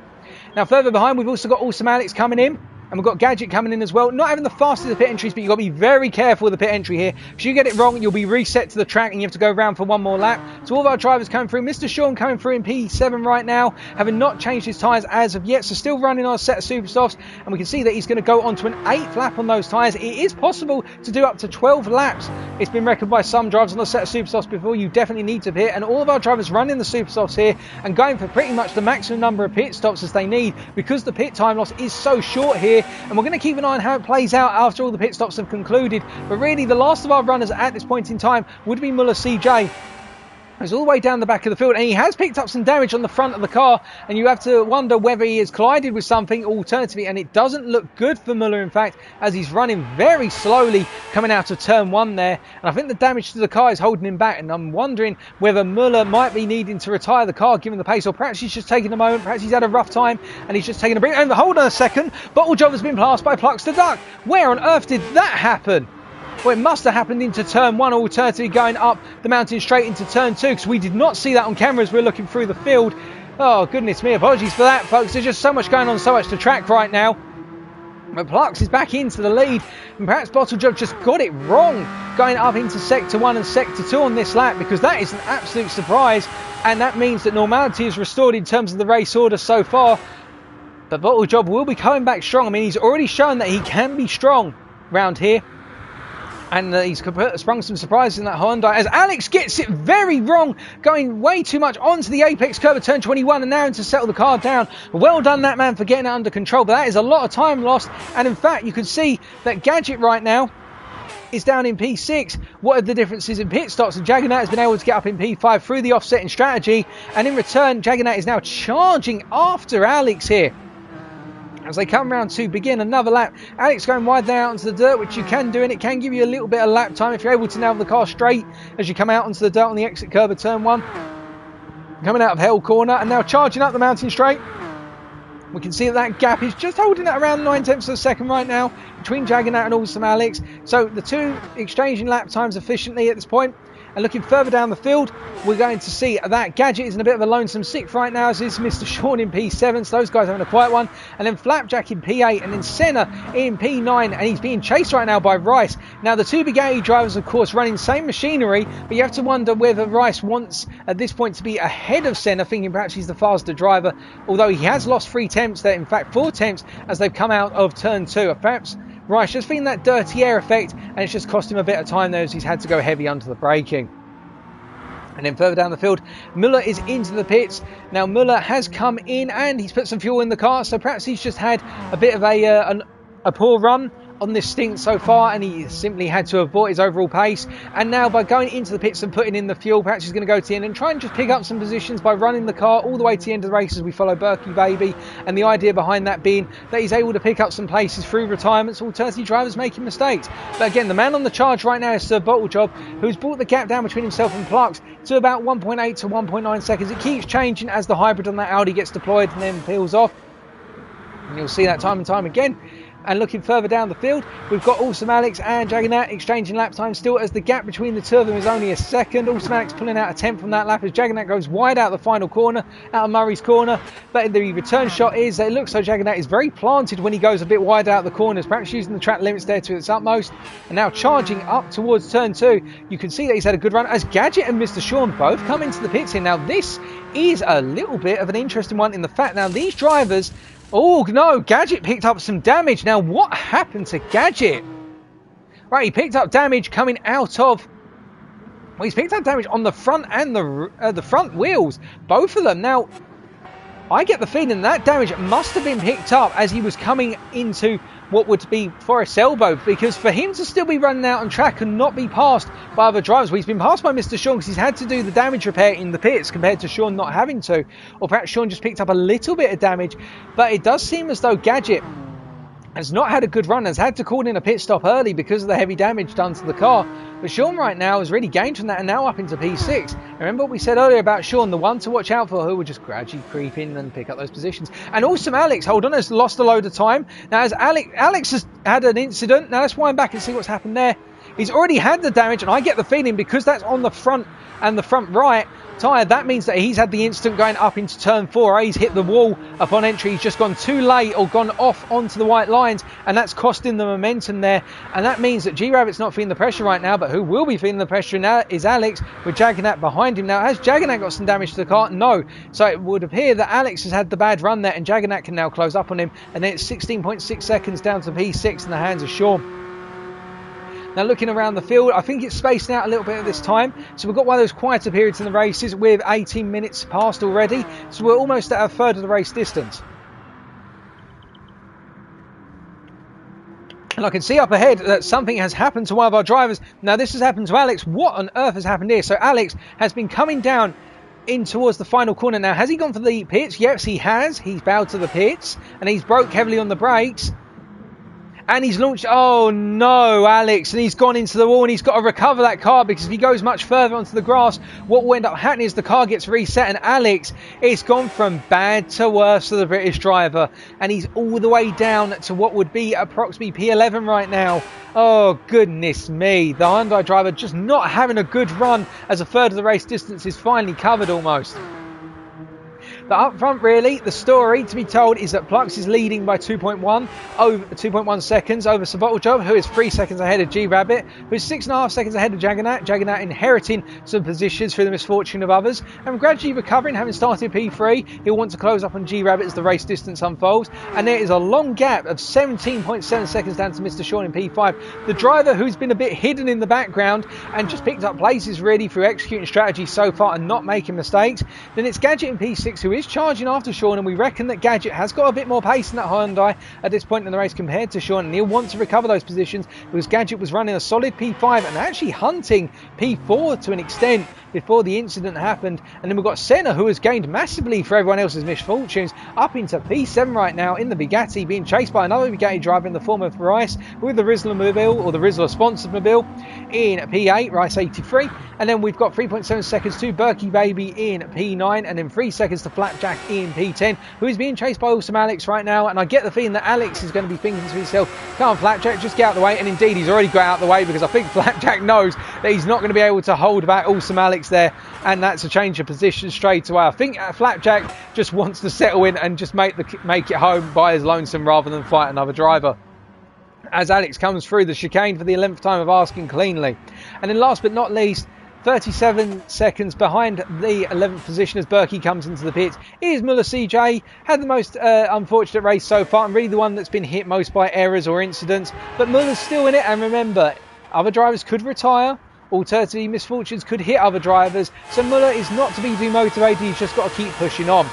Now further behind we've also got Awesome Alex coming in, and we've got Gadget coming in as well. Not having the fastest of pit entries, but you've got to be very careful with the pit entry here. If you get it wrong, you'll be reset to the track and you have to go around for one more lap. So all of our drivers coming through. Mr. Sean coming through in P7 right now, having not changed his tyres as of yet. So still running on a set of super softs. And we can see that he's going to go on to an 8th lap on those tyres. It is possible to do up to 12 laps. It's been reckoned by some drivers on a set of super softs before. You definitely need to pit. And all of our drivers running the super softs here and going for pretty much the maximum number of pit stops as they need, because the pit time loss is so short here. And we're going to keep an eye on how it plays out after all the pit stops have concluded. But really, the last of our runners at this point in time would be Muller CJ. He's all the way down the back of the field, and he has picked up some damage on the front of the car, and you have to wonder whether he has collided with something alternatively, and it doesn't look good for Muller, in fact, as he's running very slowly coming out of turn 1 there, and I think the damage to the car is holding him back, and I'm wondering whether Muller might be needing to retire the car given the pace, or perhaps he's just taking a moment, perhaps he's had a rough time, and he's just taking a break. And hold on a second, Bottle Job has been passed by Plux the Duck. Where on earth did that happen? Well, it must have happened into turn 1, alternatively going up the mountain straight into turn 2, because we did not see that on camera as we're looking through the field. Oh, goodness me. Apologies for that, folks. There's just so much going on, so much to track right now. But Plux is back into the lead, and perhaps Bottle Job just got it wrong going up into Sector 1 and Sector 2 on this lap, because that is an absolute surprise, and that means that normality is restored in terms of the race order so far. But Bottle Job will be coming back strong. I mean, he's already shown that he can be strong round here. And he's sprung some surprises in that Hyundai as Alex gets it very wrong, going way too much onto the apex curve of turn 21 and now to settle the car down. Well done, that man, for getting it under control, but that is a lot of time lost. And in fact, you can see that Gadget right now is down in P6. What are the differences in pit stops? And Jaggernaut has been able to get up in P5 through the offsetting strategy, and in return, Jaggernaut is now charging after Alex here as they come round to begin another lap. Alex going wide there out onto the dirt, which you can do, and it can give you a little bit of lap time if you're able to nail the car straight as you come out onto the dirt on the exit curve of turn 1. Coming out of Hell Corner and now charging up the mountain straight. We can see that gap is just holding at around 9/10 of a second right now between Jaggernaut and Awesome Alex. So the two exchanging lap times efficiently at this point. And looking further down the field, we're going to see that Gadget is in a bit of a lonesome sixth right now, as is Mr. Sean in P7, so those guys are having a quiet one. And then Flapjack in P8, and then Senna in P9, and he's being chased right now by Rice. Now, the two Bugatti drivers, of course, running the same machinery, but you have to wonder whether Rice wants, at this point, to be ahead of Senna, thinking perhaps he's the faster driver, although he has lost 3 temps there, in fact 4 temps, as they've come out of turn 2. Perhaps Rice just feeling that dirty air effect, and it's just cost him a bit of time there as he's had to go heavy under the braking. And then further down the field, Muller is into the pits. Now, Muller has come in and he's put some fuel in the car, so perhaps he's just had a bit of a poor run on this stint so far, and he simply had to abort his overall pace. And now by going into the pits and putting in the fuel, perhaps he's going to go to the end and try and just pick up some positions by running the car all the way to the end of the race as we follow Berkey Baby. And the idea behind that being that he's able to pick up some places through retirements, alternative drivers making mistakes. But again, the man on the charge right now is Sir Bottlejob, who's brought the gap down between himself and Plux to about 1.8 to 1.9 seconds. It keeps changing as the hybrid on that Audi gets deployed and then peels off. And you'll see that time and time again. And looking further down the field, we've got Awesome Alex and Jagannat exchanging lap time still, as the gap between the two of them is only a second. Awesome Alex pulling out a 10th from that lap as Jagannat goes wide out the final corner, out of Murray's corner. But the return shot is that it looks like Jagannat is very planted when he goes a bit wide out the corners, perhaps using the track limits there to its utmost. And now charging up towards turn 2, you can see that he's had a good run as Gadget and Mr. Sean both come into the pits here. Now this is a little bit of an interesting one in the fact now these drivers... Oh no, Gadget picked up some damage. Now what happened to Gadget? Right, he picked up damage coming out of... Well, he's picked up damage on the front and the front wheels. Both of them. Now, I get the feeling that damage must have been picked up as he was coming into what would be Forrest's elbow, because for him to still be running out on track and not be passed by other drivers, well, he's been passed by Mr. Sean because he's had to do the damage repair in the pits compared to Sean not having to, or perhaps Sean just picked up a little bit of damage. But it does seem as though Gadget has not had a good run, has had to call in a pit stop early because of the heavy damage done to the car. But Sean right now has really gained from that and now up into P6. Remember what we said earlier about Sean, the one to watch out for, who will just gradually creep in and pick up those positions. And Awesome Alex, hold on, has lost a load of time. Now as Alex has had an incident, now let's wind back and see what's happened there. He's already had the damage, and I get the feeling because that's on the front and the front right tyre, that means that he's had the instant going up into turn 4. He's hit the wall upon entry. He's just gone too late or gone off onto the white lines, and that's costing the momentum there. And that means that G-Rabbit's not feeling the pressure right now, but who will be feeling the pressure now is Alex, with Jagannat behind him. Now, has Jagannat got some damage to the car? No. So it would appear that Alex has had the bad run there, and Jagannat can now close up on him. And then it's 16.6 seconds down to P6 in the hands of Sean. Now looking around the field, I think it's spaced out a little bit at this time. So we've got one of those quieter periods in the races with 18 minutes passed already. So we're almost at a third of the race distance. And I can see up ahead that something has happened to one of our drivers. Now this has happened to Alex. What on earth has happened here? So Alex has been coming down in towards the final corner. Now has he gone for the pits? Yes, he has. He's bowed to the pits and he's broke heavily on the brakes. And he's launched, oh no, Alex, and he's gone into the wall, and he's got to recover that car, because if he goes much further onto the grass, what will end up happening is the car gets reset, and Alex, it's gone from bad to worse for the British driver, and he's all the way down to what would be approximately P11 right now. Oh goodness me, the Hyundai driver just not having a good run as a third of the race distance is finally covered almost. But up front, really, the story to be told is that Plux is leading by 2.1 seconds over Sir Bottlejob, who is 3 seconds ahead of G-Rabbit, who's 6.5 seconds ahead of Jagannat. Jagannat inheriting some positions through the misfortune of others, and gradually recovering, having started P3. He'll want to close up on G-Rabbit as the race distance unfolds. And there is a long gap of 17.7 seconds down to Mr. Sean in P5. The driver who's been a bit hidden in the background and just picked up places really through executing strategy so far and not making mistakes. Then it's Gadget in P6, who is charging after Sean, and we reckon that Gadget has got a bit more pace in that Hyundai at this point in the race compared to Sean, and he'll want to recover those positions because Gadget was running a solid P5 and actually hunting P4 to an extent before the incident happened. And then we've got Senna, who has gained massively for everyone else's misfortunes, up into P7 right now in the Bugatti, being chased by another Bugatti driver in the form of Rice with the Rizzler Mobile, or the Rizzler sponsored Mobile, in P8, Rice 83. And then we've got 3.7 seconds to Berkey Baby in P9, and then 3 seconds to Flapjack in P10, who is being chased by Awesome Alex right now. And I get the feeling that Alex is going to be thinking to himself, come on Flapjack, just get out of the way. And indeed, he's already got out of the way, because I think Flapjack knows that he's not going to be able to hold back Awesome Alex there, and that's a change of position straight away. I think Flapjack just wants to settle in and just make it home by his lonesome rather than fight another driver, as Alex comes through the chicane for the 11th time of asking cleanly. And then last but not least, 37 seconds behind the 11th position as Berkey comes into the pits is Muller CJ. Had the most unfortunate race so far, and really the one that's been hit most by errors or incidents, but Muller's still in it. And remember, other drivers could retire, alternatively misfortunes could hit other drivers, so Muller is not to be demotivated, he's just got to keep pushing on.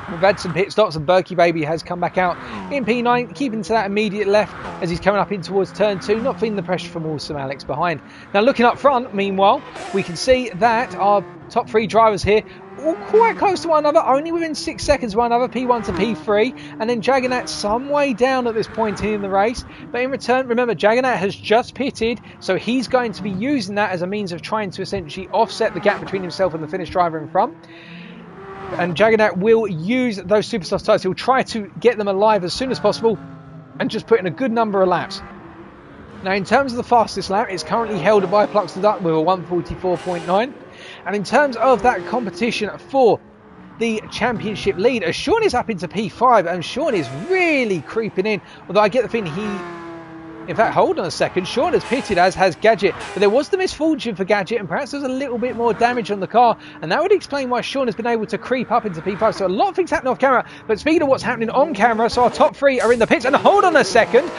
We've had some pit stops, and Berkey Baby has come back out in P9, keeping to that immediate left as he's coming up in towards turn 2, not feeling the pressure from Awesome Alex behind. Now looking up front, meanwhile, we can see that our top 3 drivers here all quite close to one another, only within 6 seconds of one another, P1 to P3, and then Jagernat some way down at this point in the race. But in return, remember, Jagernat has just pitted, so he's going to be using that as a means of trying to essentially offset the gap between himself and the Finnish driver in front. And Jagernat will use those Superstar tyres. He'll try to get them alive as soon as possible and just put in a good number of laps. Now, in terms of the fastest lap, it's currently held by Plux the Duck with a 1:44.9. And in terms of that competition for the championship lead, as Sean is up into P5, and Sean is really creeping in. Although I get the feeling in fact, hold on a second, Sean has pitted, as has Gadget. But there was the misfortune for Gadget, and perhaps there's a little bit more damage on the car. And that would explain why Sean has been able to creep up into P5. So a lot of things happening off camera. But speaking of what's happening on camera, so our top 3 are in the pits. And hold on a second,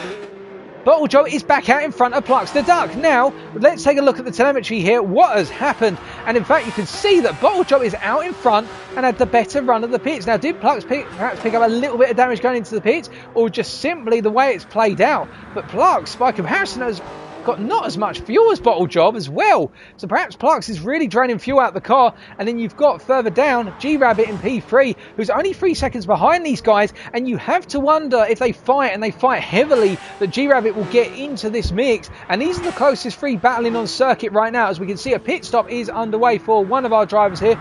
Bottle Joe is back out in front of Plux the Duck. Now, let's take a look at the telemetry here. What has happened? And in fact, you can see that Bottle Joe is out in front and had the better run of the pits. Now, did Plux perhaps pick up a little bit of damage going into the pits, or just simply the way it's played out? But Plux, by comparison, has got not as much fuel as Bottle Job as well. So perhaps Plux is really draining fuel out the car. And then you've got further down G-Rabbit in P3, who's only 3 seconds behind these guys. And you have to wonder, if they fight, and they fight heavily, that G-Rabbit will get into this mix. And these are the closest 3 battling on circuit right now. As we can see, a pit stop is underway for one of our drivers here.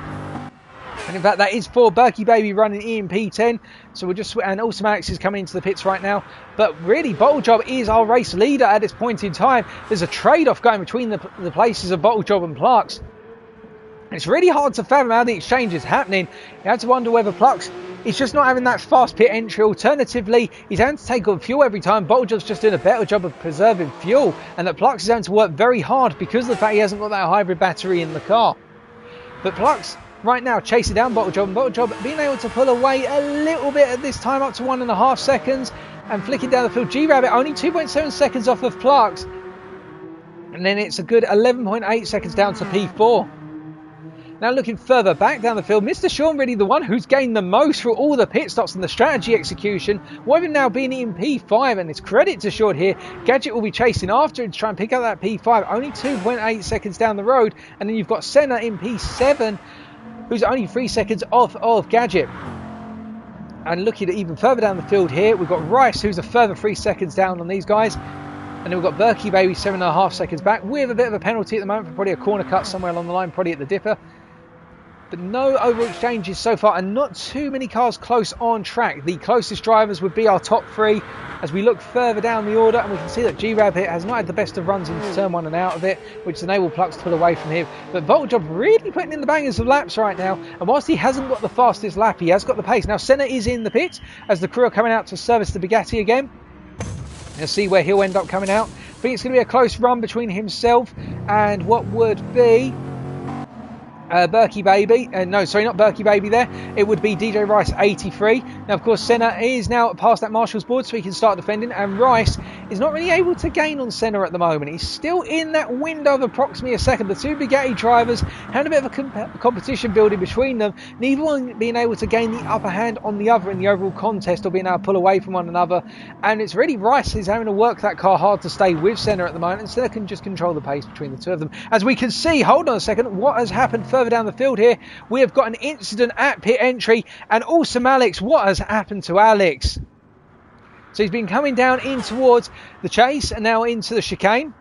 And in fact, that is for Berkey Baby running in P10. So we'll just, and Awesome Alex is coming into the pits right now. But really, Bottle Job is our race leader at this point in time. There's a trade-off going between the places of Bottle Job and Plux. It's really hard to fathom how the exchange is happening. You have to wonder whether Plux is just not having that fast pit entry. Alternatively, he's having to take on fuel every time. Bottle Job's just doing a better job of preserving fuel. And that Plux is having to work very hard because of the fact he hasn't got that hybrid battery in the car. But Plux right now chasing down Bottle Job, and Bottle Job being able to pull away a little bit at this time, up to 1.5 seconds, and flicking down the field. G-Rabbit only 2.7 seconds off of Plux, and then it's a good 11.8 seconds down to P4. Now looking further back down the field, Mr. Sean really the one who's gained the most through all the pit stops and the strategy execution, with him now being in P5, and it's credit to Sean here. Gadget will be chasing after him to try and pick up that P5, only 2.8 seconds down the road, and then you've got Senna in P7, who's only 3 seconds off of Gadget. And looking at even further down the field here, we've got Rice, who's a further 3 seconds down on these guys. And then we've got Berkey Baby 7.5 seconds back, with a bit of a penalty at the moment for probably a corner cut somewhere along the line, probably at the dipper. But no over exchanges so far, and not too many cars close on track. The closest drivers would be our top 3 as we look further down the order, and we can see that G-Rabbit has not had the best of runs into turn 1 and out of it, which enabled Plux to pull away from him. But Bottle Job really putting in the bangers of laps right now, and whilst he hasn't got the fastest lap, he has got the pace. Now Senna is in the pits as the crew are coming out to service the Bugatti again. You'll see where he'll end up coming out. I think it's going to be a close run between himself and what would be Berkey Baby. No, sorry, not Berkey Baby there. It would be DJ Rice 83. Now, of course, Senna is now past that Marshall's board, so he can start defending. And Rice is not really able to gain on Senna at the moment. He's still in that window of approximately a second. The 2 Bugatti drivers had a bit of a competition building between them, neither one being able to gain the upper hand on the other in the overall contest, or being able to pull away from one another. And it's really Rice who's having to work that car hard to stay with Senna at the moment, and Senna can just control the pace between the 2 of them. As we can see, hold on a second, what has happened further down the field here? We have got an incident at pit entry, and Awesome Alex, what has happened to Alex? So he's been coming down in towards the chase and now into the chicane,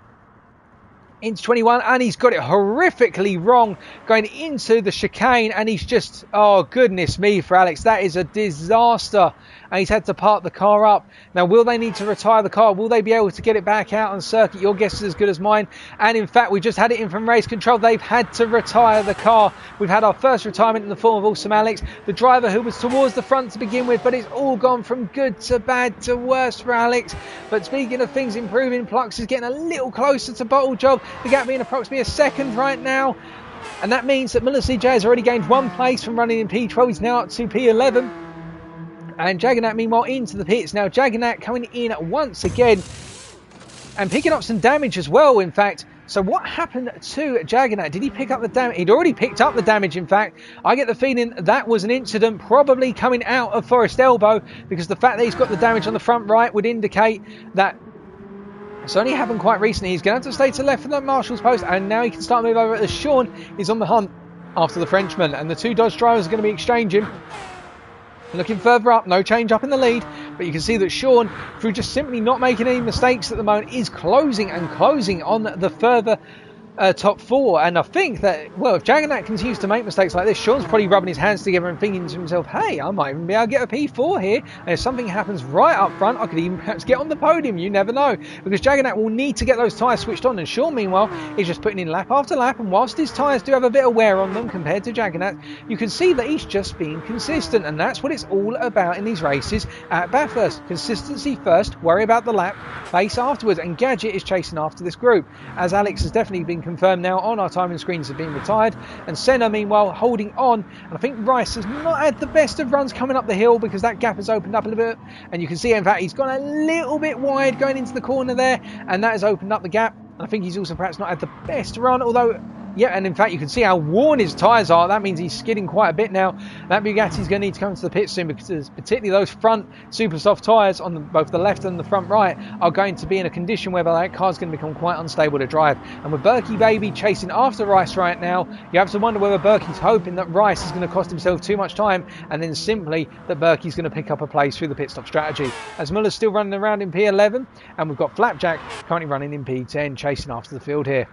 into 21, and he's got it horrifically wrong going into the chicane, and he's just, oh goodness me for Alex, that is a disaster. And he's had to park the car up. Now, will they need to retire the car? Will they be able to get it back out on circuit? Your guess is as good as mine. And in fact, we just had it in from race control. They've had to retire the car. We've had our first retirement in the form of Awesome Alex, the driver who was towards the front to begin with, but it's all gone from good to bad to worse for Alex. But speaking of things improving, Plux is getting a little closer to Bottle Job, the gap being approximately a second right now. And that means that Miller CJ has already gained 1 place from running in P12. He's now up to P11. And Jagernat, meanwhile, into the pits. Now, Jagernat coming in once again and picking up some damage as well, in fact, So what happened to Jaggernaut? Did he pick up the damage? He'd already picked up the damage, in fact. I get the feeling that was an incident probably coming out of Forest Elbow, because the fact that he's got the damage on the front right would indicate that it's only happened quite recently. He's going to have to stay to the left of that marshal's post, and now he can start moving over as Sean is on the hunt after the Frenchman, and the two Dodge drivers are going to be exchanging. Looking further up, no change up in the lead, but you can see that Sean, through just simply not making any mistakes at the moment, is closing and closing on the further top four. And I think that, well, if Jaggernaut continues to make mistakes like this, Sean's probably rubbing his hands together and thinking to himself, hey, I might even be able to get a P4 here, and if something happens right up front, I could even perhaps get on the podium. You never know, because Jaggernaut will need to get those tyres switched on, and Sean, meanwhile, is just putting in lap after lap, and whilst his tyres do have a bit of wear on them compared to Jaggernaut, you can see that he's just being consistent, and that's what it's all about in these races at Bathurst. Consistency first, worry about the lap, pace afterwards, and Gadget is chasing after this group, as Alex has definitely been confirmed now on our timing screens have been retired, and Senna meanwhile holding on, and I think Rice has not had the best of runs coming up the hill, because that gap has opened up a little bit, and you can see in fact he's gone a little bit wide going into the corner there, and that has opened up the gap. I think he's also perhaps not had the best run, although yeah, and in fact you can see how worn his tyres are. That means he's skidding quite a bit now. That Bugatti's going to need to come to the pit soon, because particularly those front super soft tyres on both the left and the front right are going to be in a condition where that car's going to become quite unstable to drive. And with Berkey Baby chasing after Rice right now, you have to wonder whether Berkey's hoping that Rice is going to cost himself too much time, and then simply that Berkey's going to pick up a place through the pit stop strategy. As Muller's still running around in P11, and we've got Flapjack currently running in P10 chasing after the field here.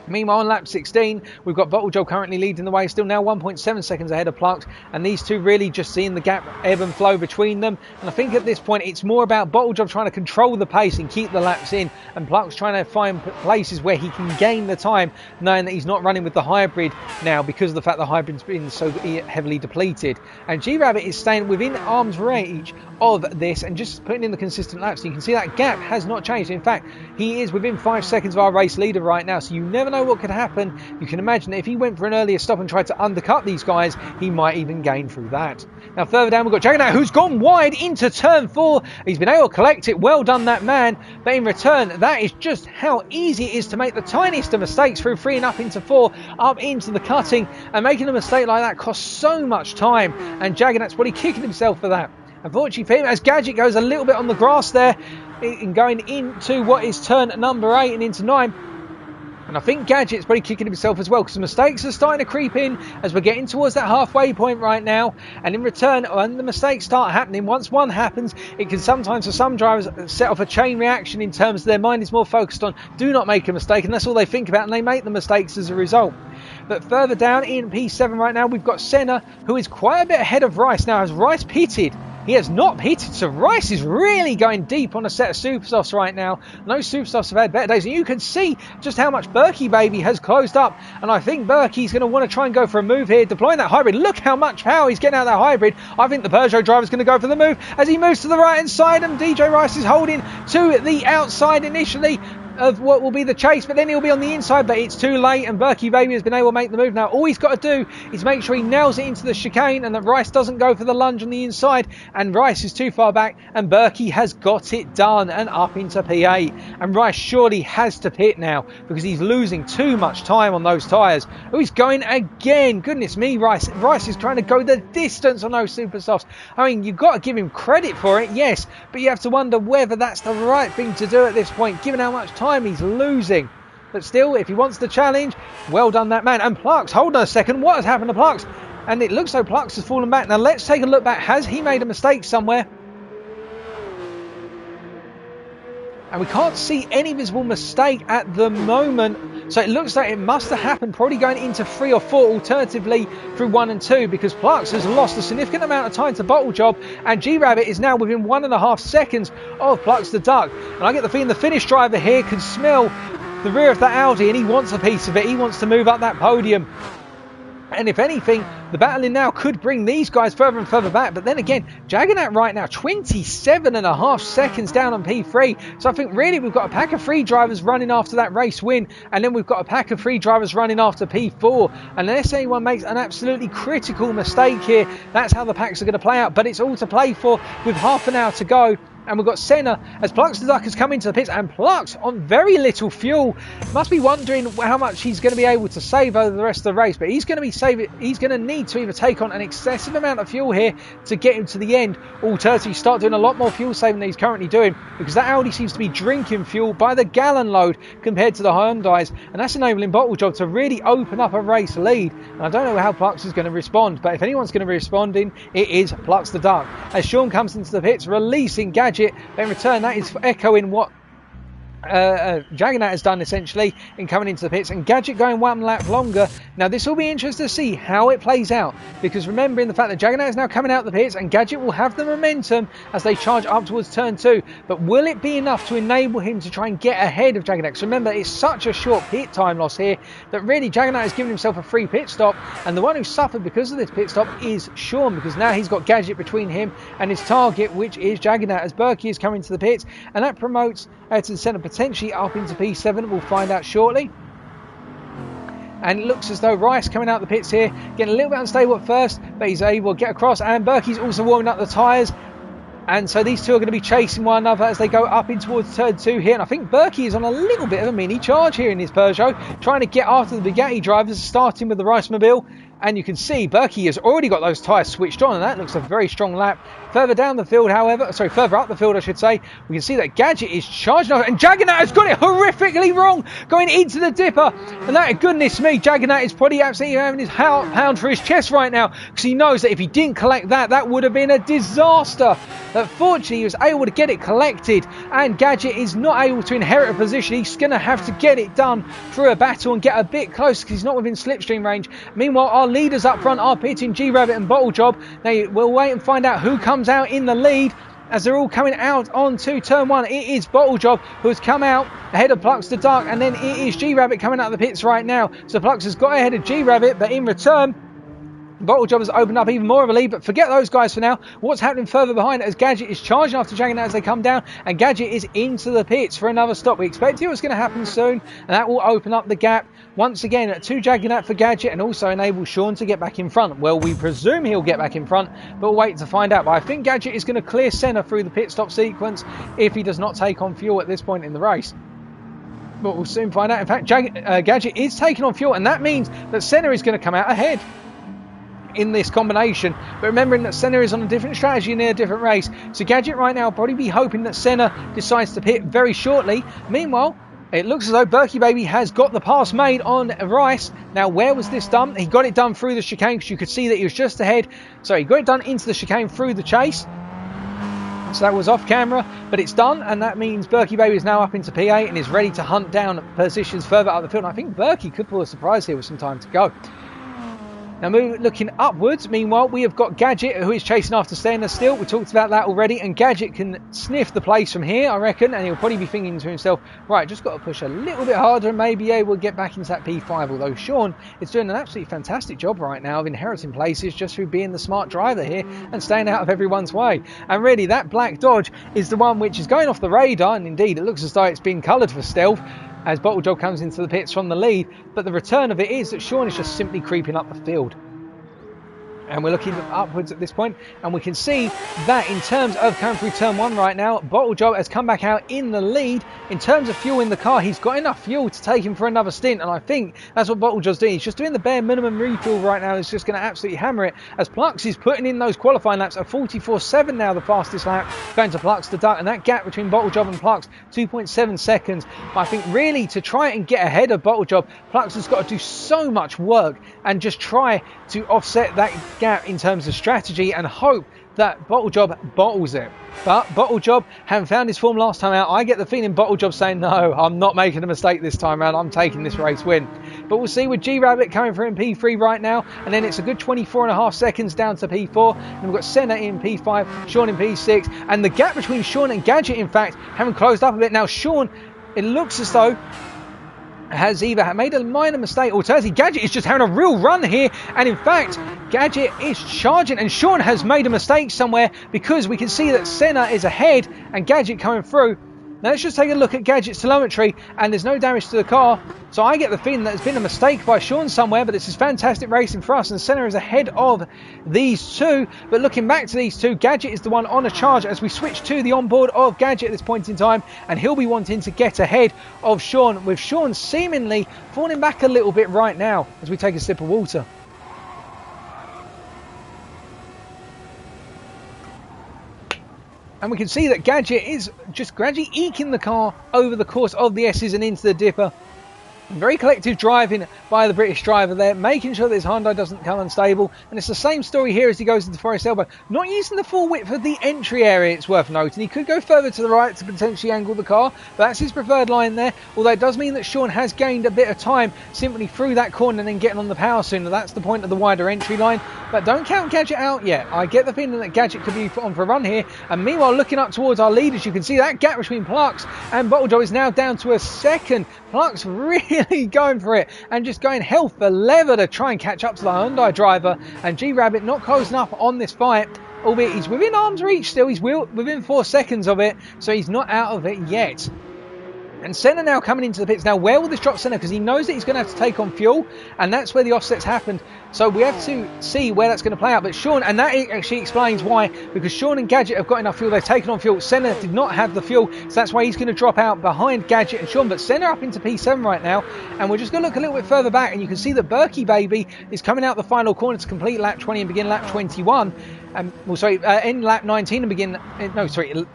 Meanwhile, on lap 16, we've got Bottlejob currently leading the way, still now 1.7 seconds ahead of Plux, and these two really just seeing the gap ebb and flow between them. And I think at this point it's more about Bottlejob trying to control the pace and keep the laps in, and Plux trying to find places where he can gain the time, knowing that he's not running with the hybrid now because of the fact the hybrid's been so heavily depleted. And G-Rabbit is staying within arm's reach of this and just putting in the consistent laps. So you can see that gap has not changed. In fact, he is within 5 seconds of our race leader right now, so you never know what could happen. You can imagine that if he went for an earlier stop and tried to undercut these guys, he might even gain through that. Now further down we've got Jaggernaut, who's gone wide into turn 4. He's been able to collect it. Well done, that man. But in return, that is just how easy it is to make the tiniest of mistakes through 3 and up into 4, up into the cutting, and making a mistake like that costs so much time, and Jaggernaut's probably kicking himself for that. Unfortunately for him, as Gadget goes a little bit on the grass there, in going into what is turn number 8 and into 9. And I think Gadget's probably kicking himself as well, because the mistakes are starting to creep in as we're getting towards that halfway point right now. And in return, when the mistakes start happening, once one happens, it can sometimes, for some drivers, set off a chain reaction in terms of their mind is more focused on do not make a mistake, and that's all they think about, and they make the mistakes as a result. But further down in P7 right now, we've got Senna, who is quite a bit ahead of Rice now, as Rice pitted. He has not pitted, so Rice is really going deep on a set of Supersofts right now. No Supersofts have had better days, and you can see just how much Berkey Baby has closed up, and I think Berkey's going to want to try and go for a move here, deploying that hybrid. Look how much power he's getting out of that hybrid. I think the Peugeot driver's going to go for the move as he moves to the right hand side, and DJ Rice is holding to the outside initially of what will be the chase, but then he'll be on the inside, but it's too late, and Berkey Baby has been able to make the move. Now all he's got to do is make sure he nails it into the chicane, and that Rice doesn't go for the lunge on the inside, and Rice is too far back, and Berkey has got it done and up into P8. And Rice surely has to pit now, because he's losing too much time on those tyres. Oh, he's going again. Goodness me, Rice is trying to go the distance on those super softs. I mean, you've got to give him credit for it, yes, but you have to wonder whether that's the right thing to do at this point, given how much time he's losing. But still, if he wants the challenge, well done, that man. And Plux, hold on a second, what has happened to Plux? And it looks like Plux has fallen back. Now let's take a look back. Has he made a mistake somewhere? And we can't see any visible mistake at the moment, so it looks like it must have happened probably going into 3 or 4, alternatively through 1 and 2, because Plux has lost a significant amount of time to Bottlejob, and G-Rabbit is now within 1.5 seconds of Plux the Duck. And I get the feeling the Finnish driver here can smell the rear of that Audi, and he wants a piece of it. He wants to move up that podium. And if anything, the battling now could bring these guys further and further back. But then again, Jaggernaut right now, 27.5 seconds down on P3. So I think really we've got a pack of 3 drivers running after that race win. And then we've got a pack of 3 drivers running after P4. Unless anyone makes an absolutely critical mistake here, that's how the packs are going to play out. But it's all to play for with half an hour to go. And we've got Senna as Plux the Duck has come into the pits, and Plux on very little fuel. Must be wondering how much he's going to be able to save over the rest of the race, but he's going to need to either take on an excessive amount of fuel here to get him to the end, or to start doing a lot more fuel saving than he's currently doing, because that Audi seems to be drinking fuel by the gallon load compared to the Hyundais, and that's enabling Bottle Job to really open up a race lead. And I don't know how Plux is going to respond, but if anyone's going to be responding, it is Plux the Duck. As Sean comes into the pits, releasing Gadget. In return, that is echoing what Jaggernaut has done essentially in coming into the pits, and Gadget going 1 lap longer. Now this will be interesting to see how it plays out, because remembering the fact that Jaggernaut is now coming out the pits and Gadget will have the momentum as they charge up towards turn 2, but will it be enough to enable him to try and get ahead of Jaggernaut? Because remember, it's such a short pit time loss here that really Jaggernaut has given himself a free pit stop, and the one who suffered because of this pit stop is Sean, because now he's got Gadget between him and his target, which is Jaggernaut, as Berkey is coming to the pits, and that promotes Ayrton Senna potentially up into P7. We'll find out shortly. And it looks as though Rice coming out the pits here, getting a little bit unstable at first, but he's able to get across, and Berkey's also warming up the tyres. And so these two are going to be chasing one another as they go up in towards turn 2 here. And I think Berkey is on a little bit of a mini charge here in his Peugeot, trying to get after the Bugatti drivers, starting with the Rice Mobile. And you can see Berkey has already got those tyres switched on, and that looks a very strong lap. Further down the field, however, further up the field, I should say, we can see that Gadget is charging off, and Jaggernaut has got it horrifically wrong, going into the dipper. And that, goodness me, Jaggernaut is probably absolutely having his pound for his chest right now, because he knows that if he didn't collect that, that would have been a disaster. But fortunately, he was able to get it collected, and Gadget is not able to inherit a position. He's going to have to get it done through a battle and get a bit close, because he's not within slipstream range. Meanwhile, our leaders up front are pitting G-Rabbit and Bottle Job. Now, we'll wait and find out who comes out in the lead as they're all coming out onto turn 1. It is Bottle Job who has come out ahead of Plux the Duck, and then it is G-Rabbit coming out of the pits right now. So Plux has got ahead of G-Rabbit, but in return, Bottle Job has opened up even more of a lead, but forget those guys for now. What's happening further behind as Gadget is charging after Jaggernaut as they come down, and Gadget is into the pits for another stop. We expect it was going to happen soon, and that will open up the gap once again to Jaggernaut for Gadget, and also enable Sean to get back in front. Well, we presume he'll get back in front, but we'll wait to find out. But I think Gadget is going to clear Senna through the pit stop sequence if he does not take on fuel at this point in the race. But we'll soon find out. In fact, Gadget is taking on fuel, and that means that Senna is going to come out ahead in this combination. But remembering that Senna is on a different strategy in a different race, so Gadget right now will probably be hoping that Senna decides to pit very shortly. Meanwhile, it looks as though Berkey Baby has got the pass made on Rice. Now, where was this done? He got it done through the chicane, because you could see that he was just ahead. So he got it done into the chicane through the chase. So that was off camera, but it's done, and that means Berkey Baby is now up into P8 and is ready to hunt down positions further up the field. And I think Berkey could pull a surprise here with some time to go. Now, looking upwards, meanwhile, we have got Gadget, who is chasing after Senna still. We talked about that already, and Gadget can sniff the place from here, I reckon, and he'll probably be thinking to himself, right, just got to push a little bit harder and maybe able to get back into that P5, although Sean is doing an absolutely fantastic job right now of inheriting places just through being the smart driver here and staying out of everyone's way. And really, that black Dodge is the one which is going off the radar, and indeed, it looks as though it's been coloured for stealth, as Bottle Job comes into the pits from the lead, but the return of it is that Sean is just simply creeping up the field. And we're looking upwards at this point, and we can see that in terms of coming through turn 1 right now, Bottle Job has come back out in the lead. In terms of fuel in the car, he's got enough fuel to take him for another stint, and I think that's what Bottle Job's doing. He's just doing the bare minimum refuel right now. He's just going to absolutely hammer it, as Plux is putting in those qualifying laps at 44.7 now, the fastest lap, going to Plux the Duck, and that gap between Bottle Job and Plux, 2.7 seconds. But I think really to try and get ahead of Bottle Job, Plux has got to do so much work and just try to offset that gap in terms of strategy and hope that Bottle Job bottles it. But Bottle Job having found his form last time out, I get the feeling Bottle Job saying, no, I'm not making a mistake this time around, I'm taking this race win. But we'll see with G-Rabbit coming through in P3 right now, and then it's a good 24.5 seconds down to P4, and we've got Senna in P5, Sean in P6, and the gap between Sean and Gadget, in fact, having closed up a bit. Now Sean, it looks as though has either made a minor mistake, or alternatively Gadget is just having a real run here, and in fact Gadget is charging and Sean has made a mistake somewhere, because we can see that Senna is ahead and Gadget coming through Now let's just take a look at Gadget's telemetry, and there's no damage to the car, so I get the feeling that there's been a mistake by Sean somewhere, but this is fantastic racing for us, and Senna is ahead of these two. But looking back to these two, Gadget is the one on a charge as we switch to the onboard of Gadget at this point in time, and he'll be wanting to get ahead of Sean, with Sean seemingly falling back a little bit right now as we take a sip of water. And we can see that Gadget is just gradually eking the car over the course of the S's and into the dipper. Very collective driving by the British driver there, making sure that his Hyundai doesn't come unstable. And it's the same story here as he goes into Forest Elbow. Not using the full width of the entry area, it's worth noting. He could go further to the right to potentially angle the car, but that's his preferred line there. Although it does mean that Sean has gained a bit of time simply through that corner and then getting on the power sooner. That's the point of the wider entry line. But don't count Gadget out yet. I get the feeling that Gadget could be on for a run here. And meanwhile, looking up towards our leaders, you can see that gap between Plux and Bottlejob is now down to a second. Plux really going for it and just going hell for leather to try and catch up to the Hyundai driver. And G-Rabbit not closing up on this fight, albeit he's within arm's reach still. He's within 4 seconds of it, so he's not out of it yet. And Senna now coming into the pits. Now, where will this drop Senna? Because he knows that he's going to have to take on fuel, and that's where the offsets happened. So we have to see where that's going to play out. But Sean, and that actually explains why, because Sean and Gadget have got enough fuel. They've taken on fuel. Senna did not have the fuel, so that's why he's going to drop out behind Gadget and Sean. But Senna up into P7 right now, and we're just going to look a little bit further back, and you can see that Berkey Baby is coming out the final corner to complete lap 20 and begin lap 21. End lap 19 and begin...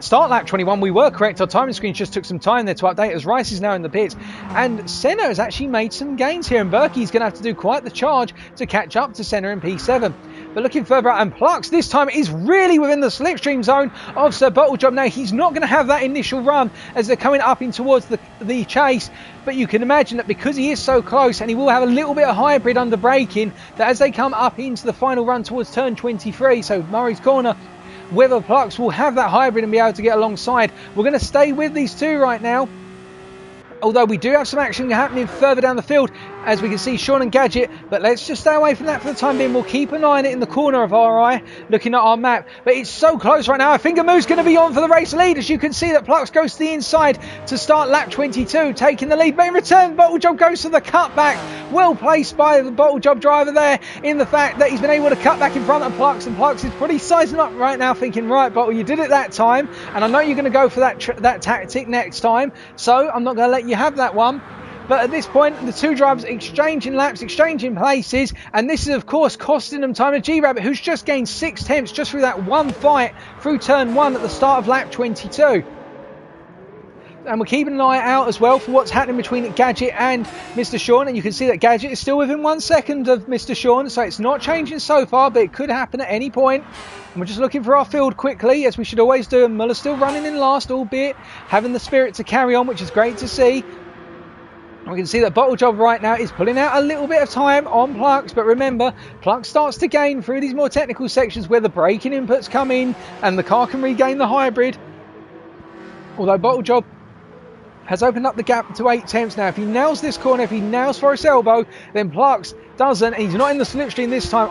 start lap 21. We were correct. Our timing screen just took some time there to update as Rice is now in the pits. And Senna has actually made some gains here, and Berkey's going to have to do quite the charge to catch up to Senna in P7. But looking further out, and Plux this time is really within the slipstream zone of Sir Bottlejob. Now, he's not going to have that initial run as they're coming up in towards the chase. But you can imagine that because he is so close, and he will have a little bit of hybrid under braking, that as they come up into the final run towards turn 23, so Murray's Corner, whether Plux will have that hybrid and be able to get alongside. We're going to stay with these two right now. Although we do have some action happening further down the field, as we can see Sean and Gadget, but let's just stay away from that for the time being. We'll keep an eye on it in the corner of our eye, looking at our map. But it's so close right now. I think Amu's going to be on for the race lead, as you can see that Plux goes to the inside to start lap 22, taking the lead. But in return, Bottlejob goes to the cutback. Well placed by the Bottlejob driver there, in the fact that he's been able to cut back in front of Plux, and Plux is pretty sizing up right now, thinking, right, Bottle, you did it that time, and I know you're going to go for that tactic next time, so I'm not going to let you have that one. But at this point, the two drivers exchanging laps, exchanging places, and this is, of course, costing them time. And G-Rabbit, who's just gained 6 tenths just through that one fight through turn 1 at the start of lap 22. And we're keeping an eye out as well for what's happening between Gadget and Mr. Sean. And you can see that Gadget is still within 1 second of Mr. Sean, so it's not changing so far, but it could happen at any point. And we're just looking for our field quickly, as we should always do. And Muller's still running in last, albeit having the spirit to carry on, which is great to see. We can see that Bottlejob right now is pulling out a little bit of time on Plux, but remember, Plux starts to gain through these more technical sections where the braking inputs come in and the car can regain the hybrid. Although Bottlejob has opened up the gap to 8 tenths now. If he nails this corner, if he nails Forest Elbow, then Plux doesn't, and he's not in the slipstream this time.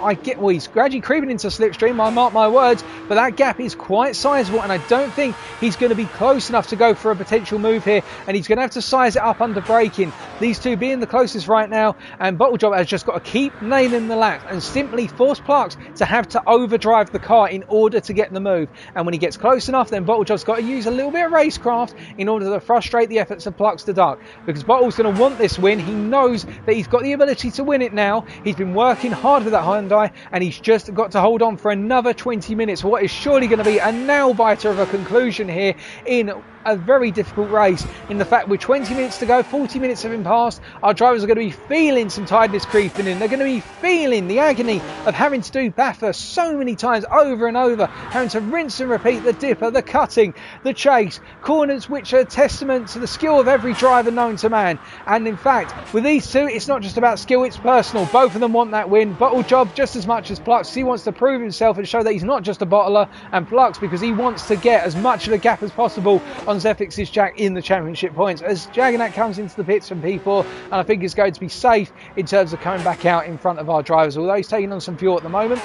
He's gradually creeping into slipstream, I mark my words, but that gap is quite sizable, and I don't think he's going to be close enough to go for a potential move here, and he's going to have to size it up under braking. These two being the closest right now, and Bottlejob has just got to keep nailing the lap and simply force Plux to have to overdrive the car in order to get the move. And when he gets close enough, then Bottlejob's got to use a little bit of racecraft in order to frustrate the efforts of Plux to duck, because Bottle's going to want this win. He knows that he's got the ability to win it now. He's been working hard with that Hyundai, and he's just got to hold on for another 20 minutes, what is surely going to be a nail-biter of a conclusion here in a very difficult race, in the fact with 20 minutes to go, 40 minutes have been passed, our drivers are going to be feeling some tiredness creeping in. They're going to be feeling the agony of having to do BAFA so many times over and over, having to rinse and repeat the dipper, the cutting, the chase, corners which are a testament to the skill of every driver known to man. And in fact, with these two, it's not just about skill, it's personal. Both of them want that win. Bottlejob just as much as Plux. He wants to prove himself and show that he's not just a bottler, and Plux because he wants to get as much of the gap as possible on Zephyx's Jack in the championship points, as Jagannac comes into the pits from P4, and I think it's going to be safe in terms of coming back out in front of our drivers, although he's taking on some fuel at the moment.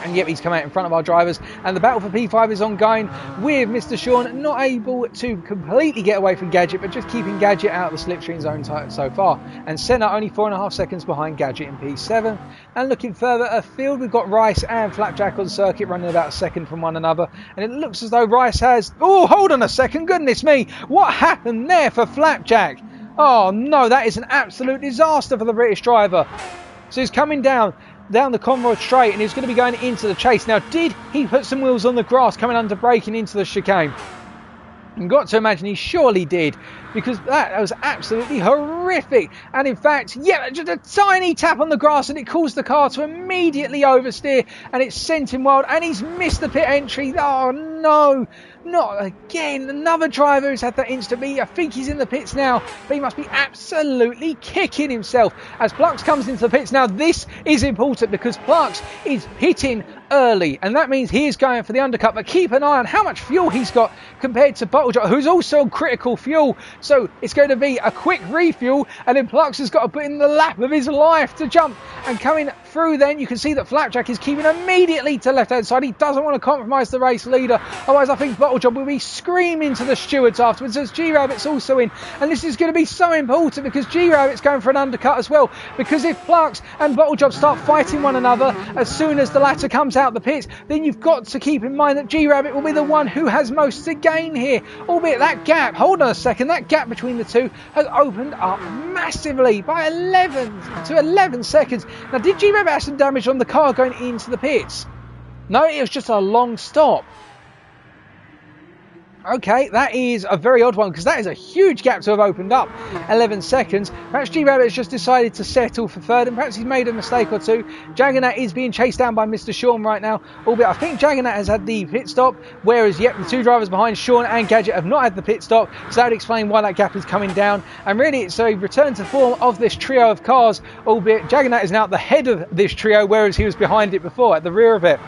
And yet he's come out in front of our drivers, and the battle for P5 is ongoing, with Mr. Sean not able to completely get away from Gadget, but just keeping Gadget out of the slipstream zone so far. And Senna only 4.5 seconds behind Gadget in P7. And looking further afield, we've got Rice and Flapjack on circuit running about a second from one another. And it looks as though Rice has... Oh, hold on a second, goodness me! What happened there for Flapjack? Oh no, that is an absolute disaster for the British driver. So he's coming down the Conroy straight, and he's going to be going into the chase. Now, did he put some wheels on the grass coming under braking into the chicane? You've got to imagine he surely did, because that was absolutely horrific. And in fact, yeah, just a tiny tap on the grass and it caused the car to immediately oversteer, and it sent him wild, and he's missed the pit entry. Oh no, not again. Another driver who's had that instant beat. I think he's in the pits now, but he must be absolutely kicking himself as Plux comes into the pits. Now this is important because Plux is hitting early, and that means he is going for the undercut, but keep an eye on how much fuel he's got compared to Bottlejob, who's also on critical fuel. So it's going to be a quick refuel, and then Plux has got to put in the lap of his life to jump. And coming through then, you can see that Flapjack is keeping immediately to left hand side. He doesn't want to compromise the race leader, otherwise I think Bottlejob will be screaming to the stewards afterwards, as G-Rabbit's also in. And this is going to be so important because G-Rabbit's going for an undercut as well, because if Plux and Bottlejob start fighting one another as soon as the latter comes out the pits, then you've got to keep in mind that G-Rabbit will be the one who has most to gain here. Albeit that gap, hold on a second, that gap between the two has opened up massively by 11 seconds. Now, did G-Rabbit have some damage on the car going into the pits? No, it was just a long stop. Okay, that is a very odd one, because that is a huge gap to have opened up. 11 seconds. Perhaps G-Rabbit has just decided to settle for third, and perhaps he's made a mistake or two. Jaggernaut is being chased down by Mr. Sean right now, albeit I think Jaggernaut has had the pit stop, whereas yet the two drivers behind Sean and Gadget have not had the pit stop, so that would explain why that gap is coming down. And really it's a return to form of this trio of cars, albeit Jaggernaut is now at the head of this trio, whereas he was behind it before, at the rear of it.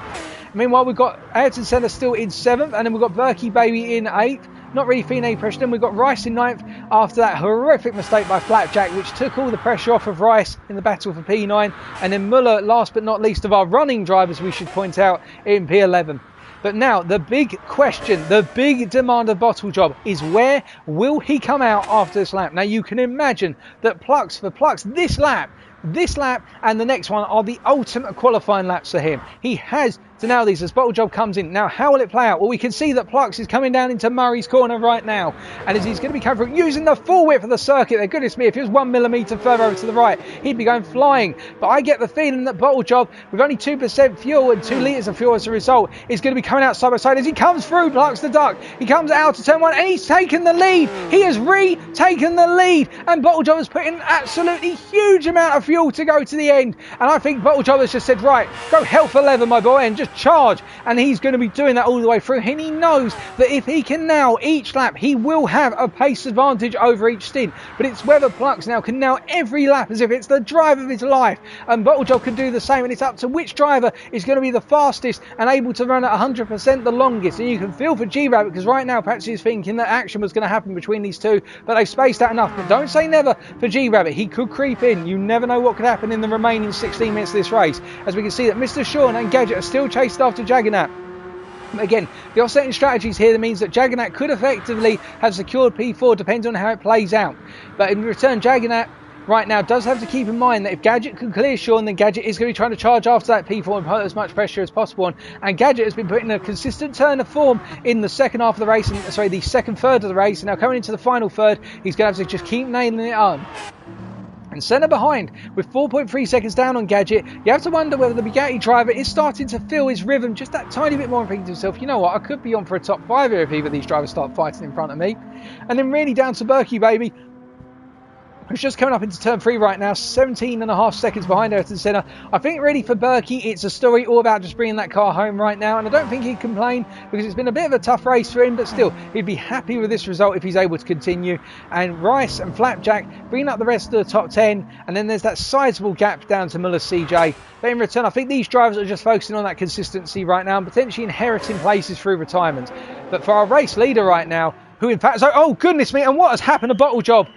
Meanwhile, we've got Ayrton Senna still in 7th, and then we've got Berkey Baby in 8th. Not really feeling any pressure. Then we've got Rice in 9th after that horrific mistake by Flapjack, which took all the pressure off of Rice in the battle for P9. And then Muller, last but not least of our running drivers, we should point out, in P11. But now, the big question, the big demand of Bottlejob is where will he come out after this lap? Now, you can imagine that for Plux, this lap and the next one are the ultimate qualifying laps for him. He has to nail these as Bottlejob comes in. Now, how will it play out? Well, we can see that Plux is coming down into Murray's corner right now, and as he's going to be coming through, using the full width of the circuit there. Goodness me, if he was 1 millimetre further over to the right, he'd be going flying. But I get the feeling that Bottlejob, with only 2% fuel and 2 litres of fuel as a result, is going to be coming out side by side as he comes through Plux the Duck. He comes out to turn 1, and he's taken the lead. He has retaken the lead, and Bottlejob has put in an absolutely huge amount of fuel to go to the end. And I think Bottlejob has just said, right, go hell for leather, my boy, and just charge. And he's going to be doing that all the way through. And he knows that if he can nail each lap, he will have a pace advantage over each stint. But it's whether Plux now can nail every lap as if it's the drive of his life. And Bottlejob can do the same. And it's up to which driver is going to be the fastest and able to run at 100% the longest. And you can feel for G-Rabbit, because right now perhaps he's thinking that action was going to happen between these two, but they've spaced out enough. But don't say never for G-Rabbit. He could creep in. You never know what could happen in the remaining 16 minutes of this race, as we can see that Mr. Sean and Gadget are still chased after Jaggernaut. Again, the offsetting strategies here that means that Jaggernaut could effectively have secured P4 depending on how it plays out. But in return, Jaggernaut right now does have to keep in mind that if Gadget can clear Sean, then Gadget is going to be trying to charge after that P4 and put as much pressure as possible on. And Gadget has been putting a consistent turn of form in the second half of the race, the second third of the race, and now coming into the final third, he's going to have to just keep nailing it on. And Senna behind with 4.3 seconds down on Gadget. You have to wonder whether the Bugatti driver is starting to feel his rhythm just that tiny bit more and thinking to himself, you know what, I could be on for a top 5 here if either of these drivers start fighting in front of me. And then really down to Berkey Baby, who's just coming up into turn 3 right now, 17.5 seconds behind Ayrton Senna. I think really for Berkey, it's a story all about just bringing that car home right now, and I don't think he'd complain because it's been a bit of a tough race for him, but still, he'd be happy with this result if he's able to continue. And Rice and Flapjack bringing up the rest of the top 10, and then there's that sizable gap down to Muller CJ. But in return, I think these drivers are just focusing on that consistency right now and potentially inheriting places through retirement. But for our race leader right now, who in fact, oh goodness me, and what has happened to Bottlejob?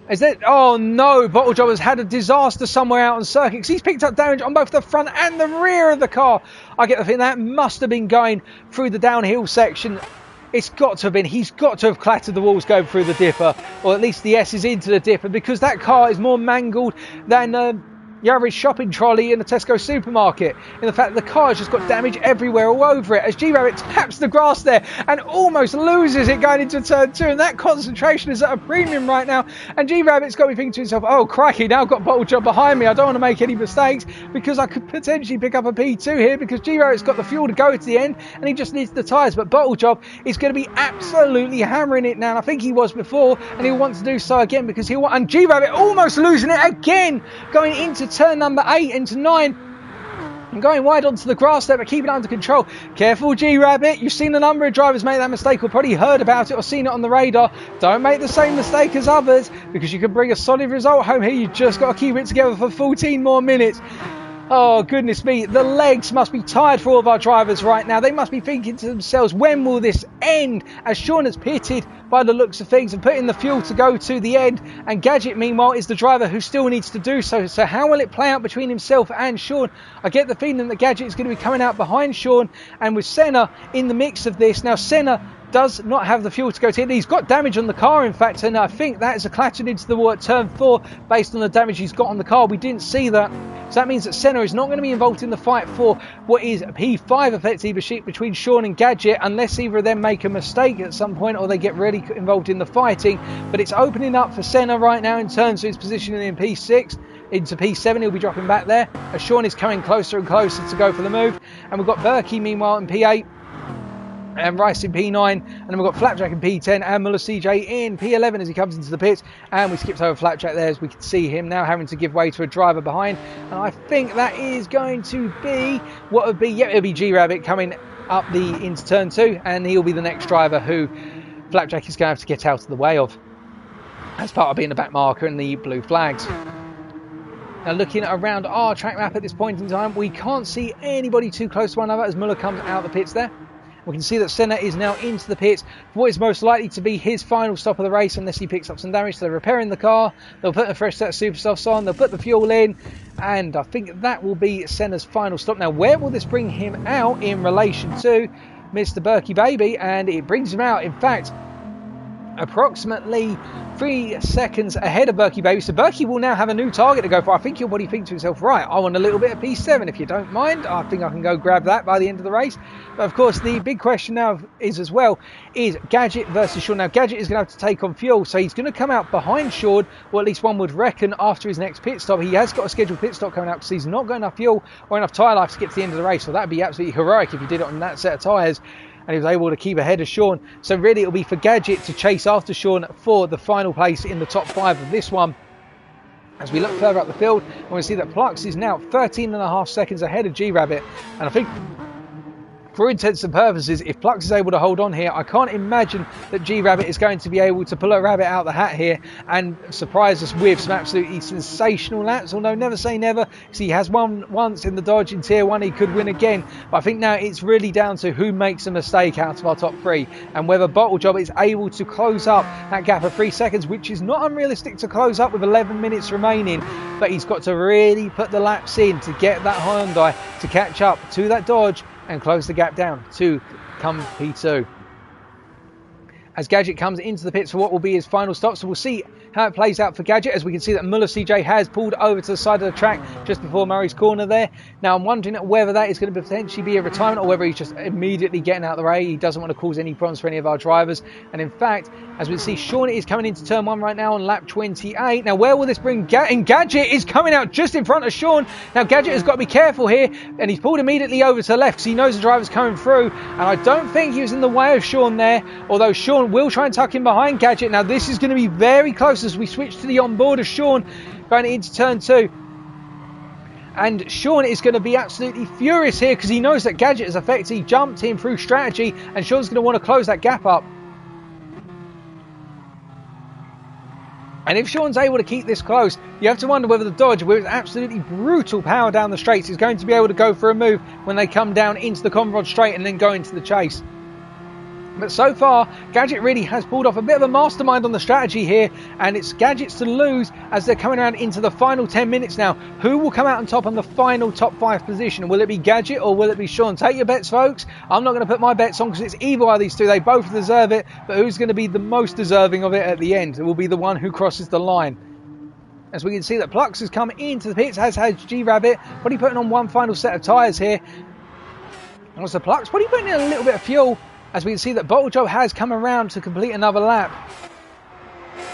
Is that? Oh no, Bottle Job has had a disaster somewhere out on circuit because he's picked up damage on both the front and the rear of the car. I get the feeling that must have been going through the downhill section. It's got to have been. He's got to have clattered the walls going through the dipper, or at least the S is into the dipper, because that car is more mangled than your average shopping trolley in a Tesco supermarket, in the fact that the car has just got damage everywhere all over it, as G-Rabbit taps the grass there and almost loses it going into turn 2, and that concentration is at a premium right now, and G-Rabbit's got me thinking to himself, oh crikey, now I've got Bottle Job behind me, I don't want to make any mistakes because I could potentially pick up a P2 here, because G-Rabbit's got the fuel to go to the end and he just needs the tyres, but Bottle Job is going to be absolutely hammering it now, and I think he was before, and he'll want to do so again, because he'll want, and G-Rabbit almost losing it again, going into turn number 8 into 9 and going wide onto the grass there, but keeping it under control. Careful, G-Rabbit. You've seen a number of drivers make that mistake, or probably heard about it or seen it on the radar. Don't make the same mistake as others, because you can bring a solid result home here. You've just got to keep it together for 14 more minutes. Oh, goodness me. The legs must be tired for all of our drivers right now. They must be thinking to themselves, when will this end? As Sean has pitted by the looks of things and put in the fuel to go to the end. And Gadget, meanwhile, is the driver who still needs to do so. So how will it play out between himself and Sean? I get the feeling that Gadget is going to be coming out behind Sean, and with Senna in the mix of this. Now, Senna does not have the fuel to go to it. He's got damage on the car, in fact, and I think that is a clattered into the wall at turn 4 based on the damage he's got on the car. We didn't see that. So that means that Senna is not going to be involved in the fight for what is P5 effectively between Sean and Gadget, unless either of them make a mistake at some point or they get really involved in the fighting. But it's opening up for Senna right now in terms of his positioning in P6. Into P7, he'll be dropping back there as Sean is coming closer and closer to go for the move. And we've got Berkey, meanwhile, in P8. And Rice in P9, and then we've got Flapjack in P10 and Muller CJ in P11 as he comes into the pits, and we skipped over Flapjack there as we can see him now having to give way to a driver behind, and I think that is going to be what would be, yeah, it'll be G-Rabbit coming up into turn 2, and he'll be the next driver who Flapjack is going to have to get out of the way of as part of being the back marker and the blue flags. Now, looking around our track map at this point in time, we can't see anybody too close to one another as Muller comes out of the pits there. We can see that Senna is now into the pits for what is most likely to be his final stop of the race, unless he picks up some damage. So they're repairing the car, they'll put a fresh set of super softs on, they'll put the fuel in, and I think that will be Senna's final stop. Now, where will this bring him out in relation to Mr. Berkey Baby? And it brings him out, in fact, approximately 3 seconds ahead of Berkey Baby. So Berkey will now have a new target to go for. I think he'll probably think to himself, right, I want a little bit of P7 if you don't mind. I think I can go grab that by the end of the race. But of course, the big question now is Gadget versus Sean. Now, Gadget is going to have to take on fuel, so he's going to come out behind Sean, or at least one would reckon, after his next pit stop. He has got a scheduled pit stop coming out because he's not got enough fuel or enough tyre life to get to the end of the race. So that would be absolutely heroic if he did it on that set of tyres and he was able to keep ahead of Sean. So really it'll be for Gadget to chase after Sean for the final place in the top 5 of this one. As we look further up the field, and we see that Plux is now 13.5 seconds ahead of G-Rabbit, and I think for intents and purposes, if Plux is able to hold on here, I can't imagine that G-Rabbit is going to be able to pull a rabbit out of the hat here and surprise us with some absolutely sensational laps. Although never say never, because he has won once in the Dodge in Tier 1, he could win again. But I think now it's really down to who makes a mistake out of our top 3, and whether Bottle Job is able to close up that gap of 3 seconds, which is not unrealistic to close up with 11 minutes remaining. But he's got to really put the laps in to get that Hyundai to catch up to that Dodge and close the gap down to come P2. As Gadget comes into the pits for what will be his final stop. So we'll see how it plays out for Gadget, as we can see that Muller CJ has pulled over to the side of the track just before Murray's corner there. Now I'm wondering whether that is going to potentially be a retirement or whether he's just immediately getting out of the way. He doesn't want to cause any problems for any of our drivers. And in fact, as we see, Sean is coming into turn 1 right now on lap 28. Now where will this bring Gadget is coming out just in front of Sean. Now Gadget has got to be careful here, and he's pulled immediately over to the left because he knows the driver's coming through, and I don't think he was in the way of Sean there, although Sean will try and tuck him behind Gadget. Now this is going to be very close as we switch to the onboard of Sean going into turn 2. And Sean is going to be absolutely furious here because he knows that Gadget has effectively jumped him through strategy, and Sean's going to want to close that gap up. And if Sean's able to keep this close, you have to wonder whether the Dodge, with absolutely brutal power down the straights, is going to be able to go for a move when they come down into the Conrod straight and then go into the chase. But so far, Gadget really has pulled off a bit of a mastermind on the strategy here, and it's Gadget's to lose as they're coming around into the final 10 minutes now. Who will come out on top on the final top 5 position? Will it be Gadget or will it be Sean? Take your bets, folks. I'm not going to put my bets on because it's either one of these two. They both deserve it, but who's going to be the most deserving of it at the end? It will be the one who crosses the line. As we can see that Plux has come into the pits, as has G-Rabbit, but he's putting on one final set of tyres here. And what's the Plux? But he's putting in a little bit of fuel. As we can see that Bottle Joe has come around to complete another lap.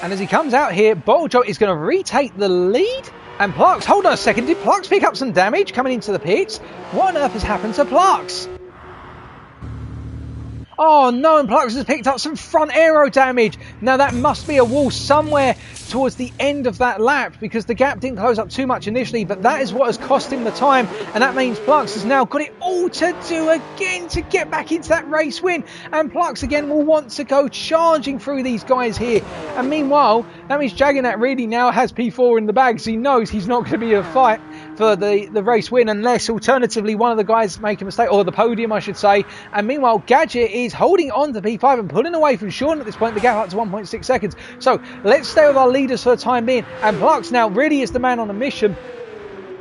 And as he comes out here, Bottle Joe is going to retake the lead. And Plux, hold on a second, did Plux pick up some damage coming into the pits? What on earth has happened to Plux? Oh no, and Plux has picked up some front aero damage. Now that must be a wall somewhere towards the end of that lap because the gap didn't close up too much initially, but that is what has cost him the time, and that means Plux has now got it all to do again to get back into that race win, and Plux again will want to go charging through these guys here. And meanwhile, that means Jaggernaut really now has P4 in the bag, so he knows he's not going to be a fight for the race win unless alternatively one of the guys make a mistake, or the podium I should say. And meanwhile Gadget is holding on to P5 and pulling away from Sean at this point, the gap up to 1.6 seconds. So let's stay with our leaders for the time being, and Plux now really is the man on a mission.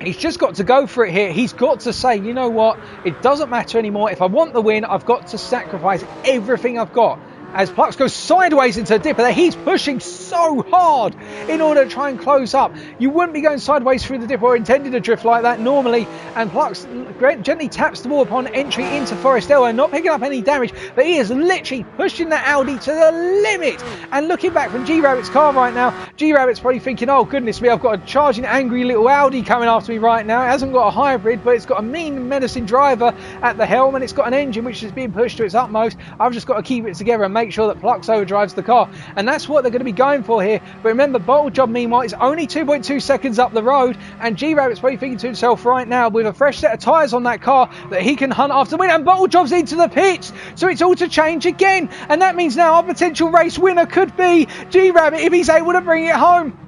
He's just got to go for it here. He's got to say, you know what, it doesn't matter anymore. If I want the win, I've got to sacrifice everything I've got. As Plux goes sideways into the dipper there, he's pushing so hard in order to try and close up. You wouldn't be going sideways through the dipper or intended to drift like that normally. And Plux gently taps the wall upon entry into Forestella, not picking up any damage, but he is literally pushing that Audi to the limit. And looking back from G-Rabbit's car right now, G-Rabbit's probably thinking, oh goodness me, I've got a charging angry little Audi coming after me right now. It hasn't got a hybrid, but it's got a mean menacing driver at the helm, and it's got an engine which is being pushed to its utmost. I've just got to keep it together and make sure that Plux overdrives the car, and that's what they're going to be going for here. But remember, Bottle Job meanwhile is only 2.2 seconds up the road, and G-Rabbit's probably thinking to himself right now with a fresh set of tyres on that car that he can hunt after the win, and Bottle Job's into the pits, so it's all to change again, and that means now our potential race winner could be G-Rabbit if he's able to bring it home.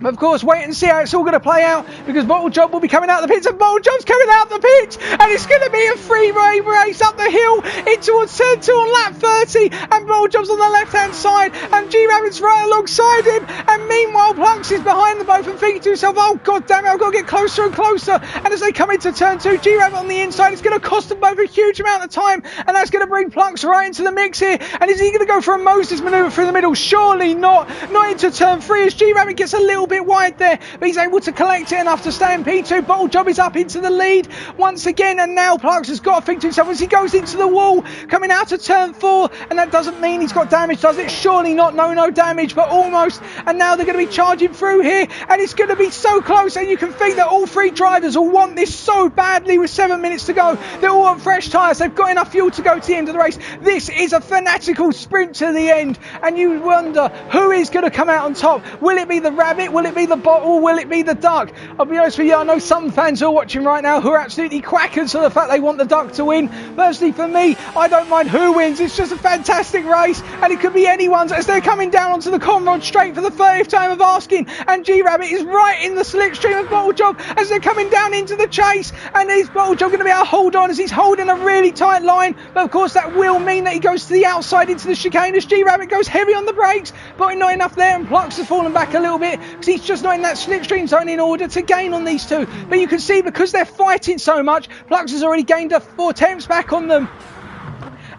Of course, wait and see how it's all going to play out, because Bottle Job will be coming out of the pits, and Bottle Job's coming out of the pits, and it's going to be a three-way race up the hill in towards turn 2 on lap 30, and Bottle Job's on the left-hand side, and G-Rabbit's right alongside him, and meanwhile Plux is behind them both and thinking to himself, oh god damn it, I've got to get closer and closer. And as they come into turn 2, G-Rabbit on the inside, it's going to cost them both a huge amount of time, and that's going to bring Plux right into the mix here. And is he going to go for a Moses manoeuvre through the middle? Surely not into turn 3 as G-Rabbit gets a little bit wide there, but he's able to collect it enough to stay in P2. Bottle Job is up into the lead once again, and now Plux has got to think to himself as he goes into the wall coming out of turn 4, and that doesn't mean he's got damage, does it? Surely not. No damage, but almost. And now they're going to be charging through here, and it's going to be so close, and you can think that all three drivers will want this so badly with 7 minutes to go. They all want fresh tyres. They've got enough fuel to go to the end of the race. This is a fanatical sprint to the end, and you wonder who is going to come out on top. Will it be the rabbit? Will it be the bottle? Will it be the duck? I'll be honest with you, I know some fans who are watching right now who are absolutely quackers for the fact they want the duck to win. Personally, for me, I don't mind who wins. It's just a fantastic race, and it could be anyone's as they're coming down onto the Conrod straight for the 30th time of asking, and G-Rabbit is right in the slipstream of Bottle Job as they're coming down into the chase, and is Bottle Job going to be able to hold on as he's holding a really tight line? But of course that will mean that he goes to the outside into the chicane as G-Rabbit goes heavy on the brakes, but not enough there, and Plux has fallen back a little bit because he's just not in that slipstream zone in order to gain on these two. But you can see because they're fighting so much, Plux has already gained 4 tenths back on them.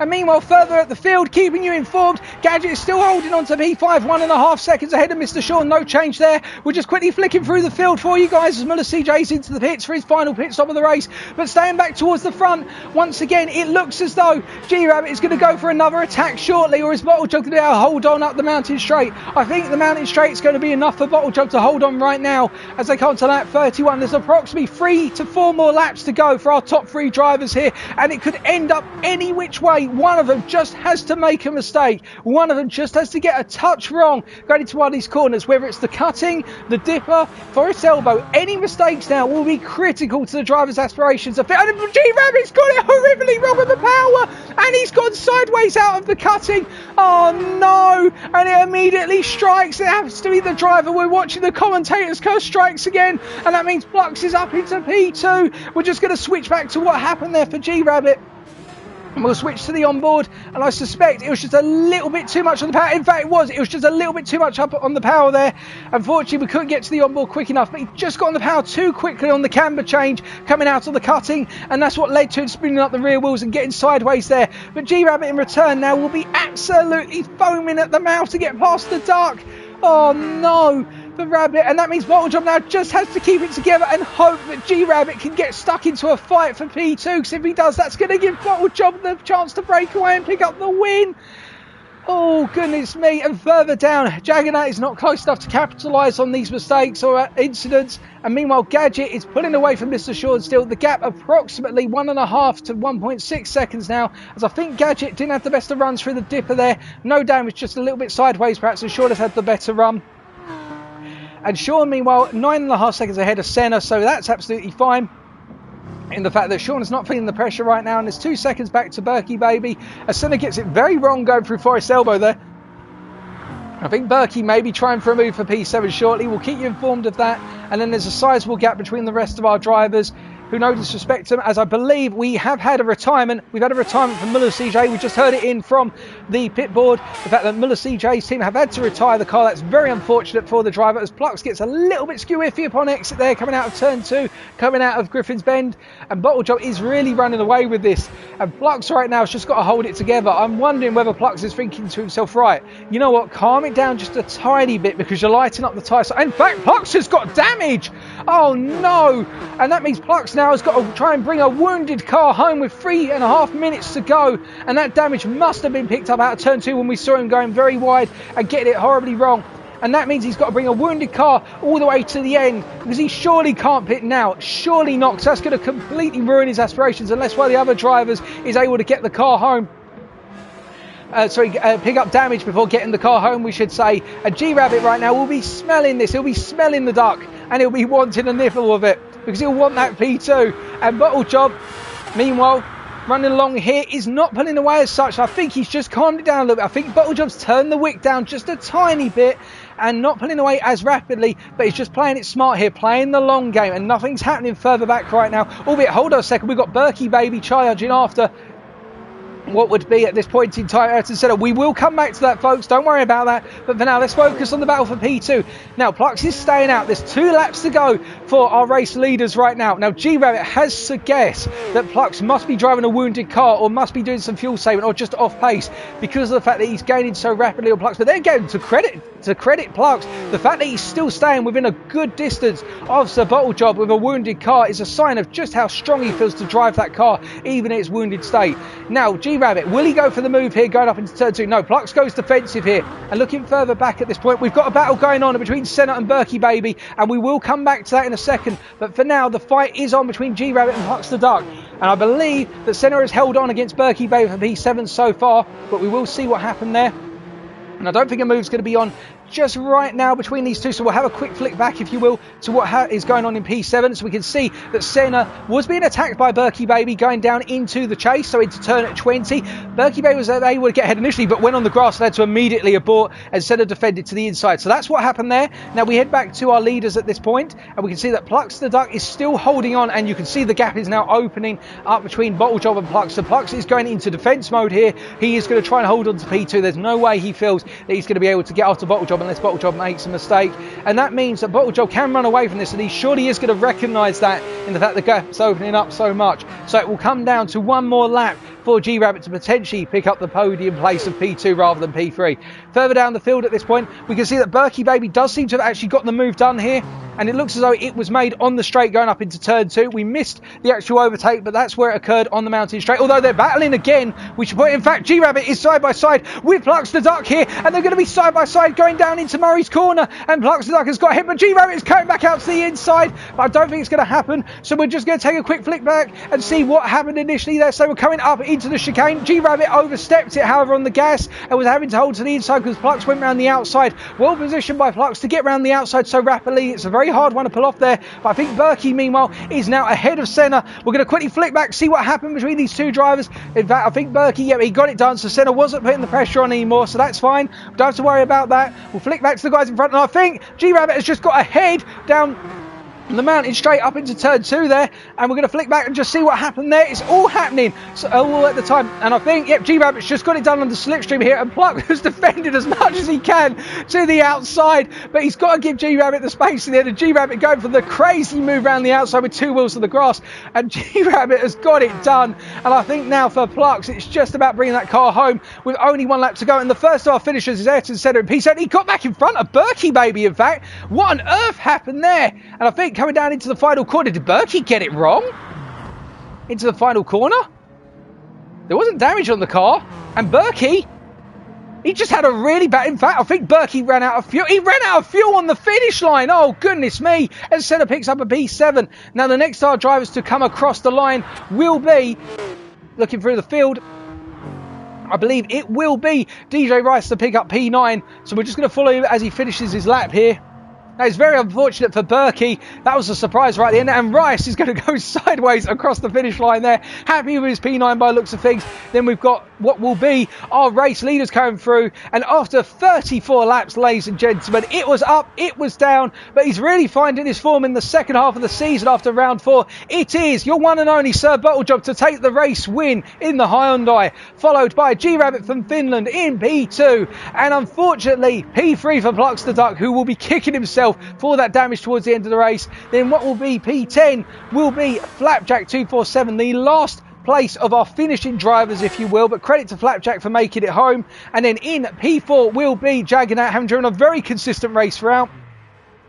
And meanwhile, further at the field, keeping you informed, Gadget is still holding on to P5, 1.5 seconds ahead of Mr. Shaw. No change there. We're just quickly flicking through the field for you guys as Muller CJ's into the pits for his final pit stop of the race. But staying back towards the front, once again, it looks as though G-Rabbit is going to go for another attack shortly, or is Bottle Jug going to be able to hold on up the mountain straight? I think the mountain straight is going to be enough for Bottle Jug to hold on right now as they come to lap 31. There's approximately 3 to 4 more laps to go for our top 3 drivers here, and it could end up any which way. One of them just has to make a mistake. One of them just has to get a touch wrong going into one of these corners, whether it's the cutting, the dipper, Forest Elbow. Any mistakes now will be critical to the driver's aspirations. And G-Rabbit's got it horribly wrong with the power, and he's gone sideways out of the cutting. Oh no, and it immediately strikes. It happens to be the driver. We're watching the commentators curse strikes again, and that means Plux is up into P2. We're just going to switch back to what happened there for G-Rabbit. And we'll switch to the onboard, and I suspect it was just a little bit too much on the power. In fact, it was just a little bit too much up on the power there. Unfortunately, we couldn't get to the onboard quick enough, but he just got on the power too quickly on the camber change coming out of the cutting, and that's what led to him spinning up the rear wheels and getting sideways there. But G-Rabbit in return now will be absolutely foaming at the mouth to get past the duck. Oh no, the Rabbit, and that means Bottlejob now just has to keep it together and hope that G-Rabbit can get stuck into a fight for P2, because if he does, that's going to give Bottlejob the chance to break away and pick up the win. Oh, goodness me. And further down, Jaggernaut is not close enough to capitalise on these mistakes or incidents. And meanwhile, Gadget is pulling away from Mr. Short still. The gap approximately 1.5 to 1.6 seconds now, as I think Gadget didn't have the best of runs through the dipper there. No damage, just a little bit sideways perhaps, and Short has had the better run. And Sean, meanwhile, 9.5 seconds ahead of Senna, so that's absolutely fine. In the fact that Sean is not feeling the pressure right now, and there's 2 seconds back to Berkey Baby, as Senna gets it very wrong going through Forest Elbow there. I think Berkey may be trying for a move for P7 shortly. We'll keep you informed of that. And then there's a sizable gap between the rest of our drivers, who no disrespect them, as I believe we have had a retirement. We've had a retirement from Muller CJ. We just heard it in from the pit board. The fact that Muller CJ's team have had to retire the car. That's very unfortunate for the driver, as Plux gets a little bit skew iffy upon exit there, coming out of turn 2, coming out of Griffin's Bend. And Bottlejob is really running away with this. And Plux right now has just got to hold it together. I'm wondering whether Plux is thinking to himself, right, you know what, calm it down just a tiny bit because you're lighting up the tyre. So, in fact, Plux has got damage. Oh no. And that means Plux now has got to try and bring a wounded car home with 3.5 minutes to go, and that damage must have been picked up out of turn 2 when we saw him going very wide and getting it horribly wrong. And that means he's got to bring a wounded car all the way to the end, because he surely can't pit now. Surely not, because that's going to completely ruin his aspirations unless one of the other drivers is able to get the car home. Pick up damage before getting the car home, we should say. And G-Rabbit right now will be smelling this. He'll be smelling the duck, and he'll be wanting a nibble of it, because he'll want that P2. And Bottlejob, meanwhile, running along here, is not pulling away as such. I think he's just calmed it down a little bit. I think Bottlejob's turned the wick down just a tiny bit and not pulling away as rapidly, but he's just playing it smart here, playing the long game, and nothing's happening further back right now. Albeit, hold on a second, we've got Berkey Baby charging after what would be at this point in time Ayrton Senna. We will come back to that, folks, don't worry about that, but for now let's focus on the battle for P2. Now Plux is staying out, there's 2 laps to go for our race leaders right now. Now G-Rabbit has to guess that Plux must be driving a wounded car or must be doing some fuel saving or just off pace because of the fact that he's gaining so rapidly on Plux. But then again, to credit Plux, the fact that he's still staying within a good distance of Sir Bottlejob with a wounded car is a sign of just how strong he feels to drive that car even in its wounded state. Now G-Rabbit, will he go for the move here going up into turn 2? No, Plux goes defensive here. And looking further back at this point, we've got a battle going on between Senna and Berkey Baby, and we will come back to that in a second. But for now, the fight is on between G-Rabbit and Plux the Duck. And I believe that Senna has held on against Berkey Baby for P7 so far, but we will see what happened there. And I don't think a move's going to be on just right now between these two, so we'll have a quick flick back, if you will, to what is going on in P7. So we can see that Senna was being attacked by Berkey Baby going down into the chase, so into turn at 20. Berkey Baby was able to get ahead initially, but went on the grass and had to immediately abort, and Senna defended to the inside. So that's what happened there. Now we head back to our leaders at this point, and we can see that Plux the Duck is still holding on, and you can see the gap is now opening up between Bottlejob and Plux. So Plux is going into defence mode here. He is going to try and hold on to P2. There's no way he feels that he's going to be able to get after Bottlejob unless Bottlejob makes a mistake, and that means that Bottlejob can run away from this, and he surely is going to recognise that in the fact the gap's opening up so much. So it will come down to one more lap for G-Rabbit to potentially pick up the podium place of P2 rather than P3. Further down the field at this point, we can see that Berkey Baby does seem to have actually got the move done here, and it looks as though it was made on the straight going up into turn 2. We missed the actual overtake, but that's where it occurred on the mountain straight, although they're battling again, which point, in fact, G-Rabbit is side by side with Plux the Duck here, and they're going to be side by side going down into Murray's corner, and Plux the Duck has got hit, but G-Rabbit is coming back out to the inside, but I don't think it's going to happen, so we're just going to take a quick flick back and see what happened initially there. So we're coming up into the chicane. G-Rabbit overstepped it, however, on the gas, and was having to hold to the inside because Plux went round the outside. Well positioned by Plux to get round the outside so rapidly. It's a very hard one to pull off there, but I think Berkey, meanwhile, is now ahead of Senna. We're going to quickly flick back, see what happened between these two drivers. In fact, I think Berkey, yeah, he got it done, so Senna wasn't putting the pressure on anymore, so that's fine. We don't have to worry about that. We'll flick back to the guys in front, and I think G-Rabbit has just got ahead down the mountain straight up into turn 2 there, and we're going to flick back and just see what happened there. It's all happening all at the time, and I think, yep, G-Rabbit's just got it done on the slipstream here, and Pluck has defended as much as he can to the outside, but he's got to give G-Rabbit the space in there, and G-Rabbit going for the crazy move around the outside with 2 wheels to the grass, and G-Rabbit has got it done, and I think now for Plucks, it's just about bringing that car home with only 1 lap to go, and the first of our finishers is Ayrton Senna in P7. He got back in front of Berkey, baby, in fact. What on earth happened there? And I think coming down into the final corner, did Berkey get it wrong? Into the final corner? There wasn't damage on the car, and Berkey, he just had a really bad, in fact, I think Berkey ran out of fuel. He ran out of fuel on the finish line. Oh, goodness me. And Senna picks up a P7. Now, the next our drivers to come across the line will be, looking through the field, I believe it will be DJ Rice to pick up P9. So we're just going to follow him as he finishes his lap here. Now, it's very unfortunate for Berkey. That was a surprise right at the end. And Rice is going to go sideways across the finish line there. Happy with his P9 by looks of things. Then we've got what will be our race leaders coming through. And after 34 laps, ladies and gentlemen, it was up, it was down. But he's really finding his form in the second half of the season after round 4. It is your one and only Sir Bottlejob to take the race win in the Hyundai. Followed by G-Rabbit from Finland in P2. And unfortunately, P3 for Plucks the Duck, who will be kicking himself for that damage towards the end of the race. Then what will be P10 will be Flapjack 247, the last place of our finishing drivers, if you will, but credit to Flapjack for making it home. And then in P4 will be Jaggernaut, having driven a very consistent race throughout.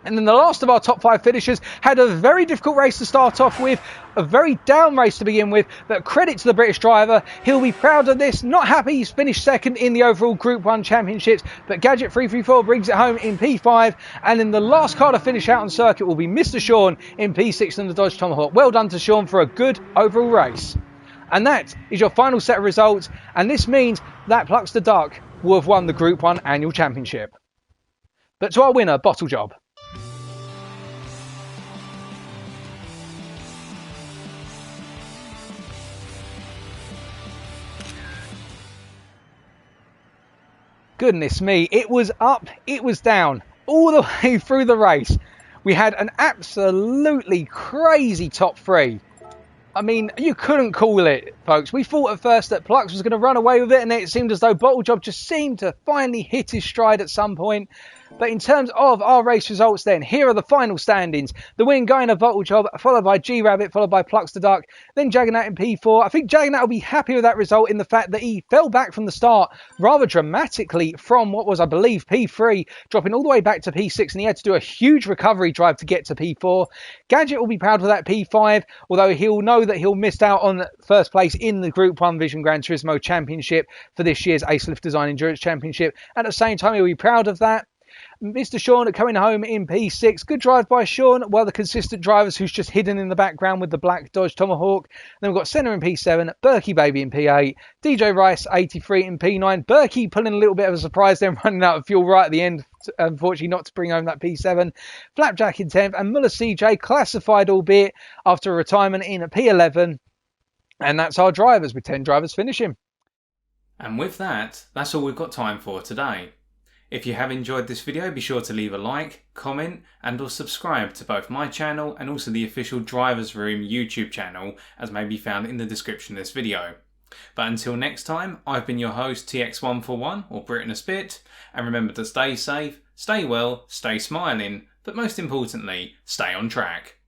And then the last of our top 5 finishers had a very difficult race to start off with, a very down race to begin with, but credit to the British driver. He'll be proud of this. Not happy he's finished second in the overall Group 1 Championships, but Gadget 334 brings it home in P5. And then the last car to finish out on circuit will be Mr. Sean in P6 in the Dodge Tomahawk. Well done to Sean for a good overall race. And that is your final set of results, and this means that Plucks the Duck will have won the Group 1 Annual Championship. But to our winner, Bottlejob. Goodness me, it was up, it was down, all the way through the race. We had an absolutely crazy top 3. I mean, you couldn't call it, folks. We thought at first that Plucks was going to run away with it, and it seemed as though Bottlejob just seemed to finally hit his stride at some point. But in terms of our race results then, here are the final standings. The win going to Bottlejob, followed by G-Rabbit, followed by Plucks the Duck, then Jaggernaut in P4. I think Jaggernaut will be happy with that result in the fact that he fell back from the start rather dramatically from what was, I believe, P3, dropping all the way back to P6, and he had to do a huge recovery drive to get to P4. Gadget will be proud of that P5, although he'll know that he'll missed out on first place in the Group 1 Vision Gran Turismo Championship for this year's Acelith Design Endurance Championship. At the same time, he'll be proud of that. Mr. Sean coming home in P6. Good drive by Sean. Well, the consistent drivers who's just hidden in the background with the black Dodge Tomahawk. Then we've got Senna in P7, Berkey Baby in P8, DJ Rice 83 in P9. Berkey pulling a little bit of a surprise then, running out of fuel right at the end, unfortunately not to bring home that P7. Flapjack in 10th, and Muller CJ classified, albeit after a retirement, in P11. And that's our drivers, with 10 drivers finishing. And with that, that's all we've got time for today. If you have enjoyed this video, be sure to leave a like, comment and or subscribe to both my channel and also the official Drivers Room YouTube channel, as may be found in the description of this video. But until next time, I've been your host TX141, or Britain a Spit, and remember to stay safe, stay well, stay smiling, but most importantly, stay on track.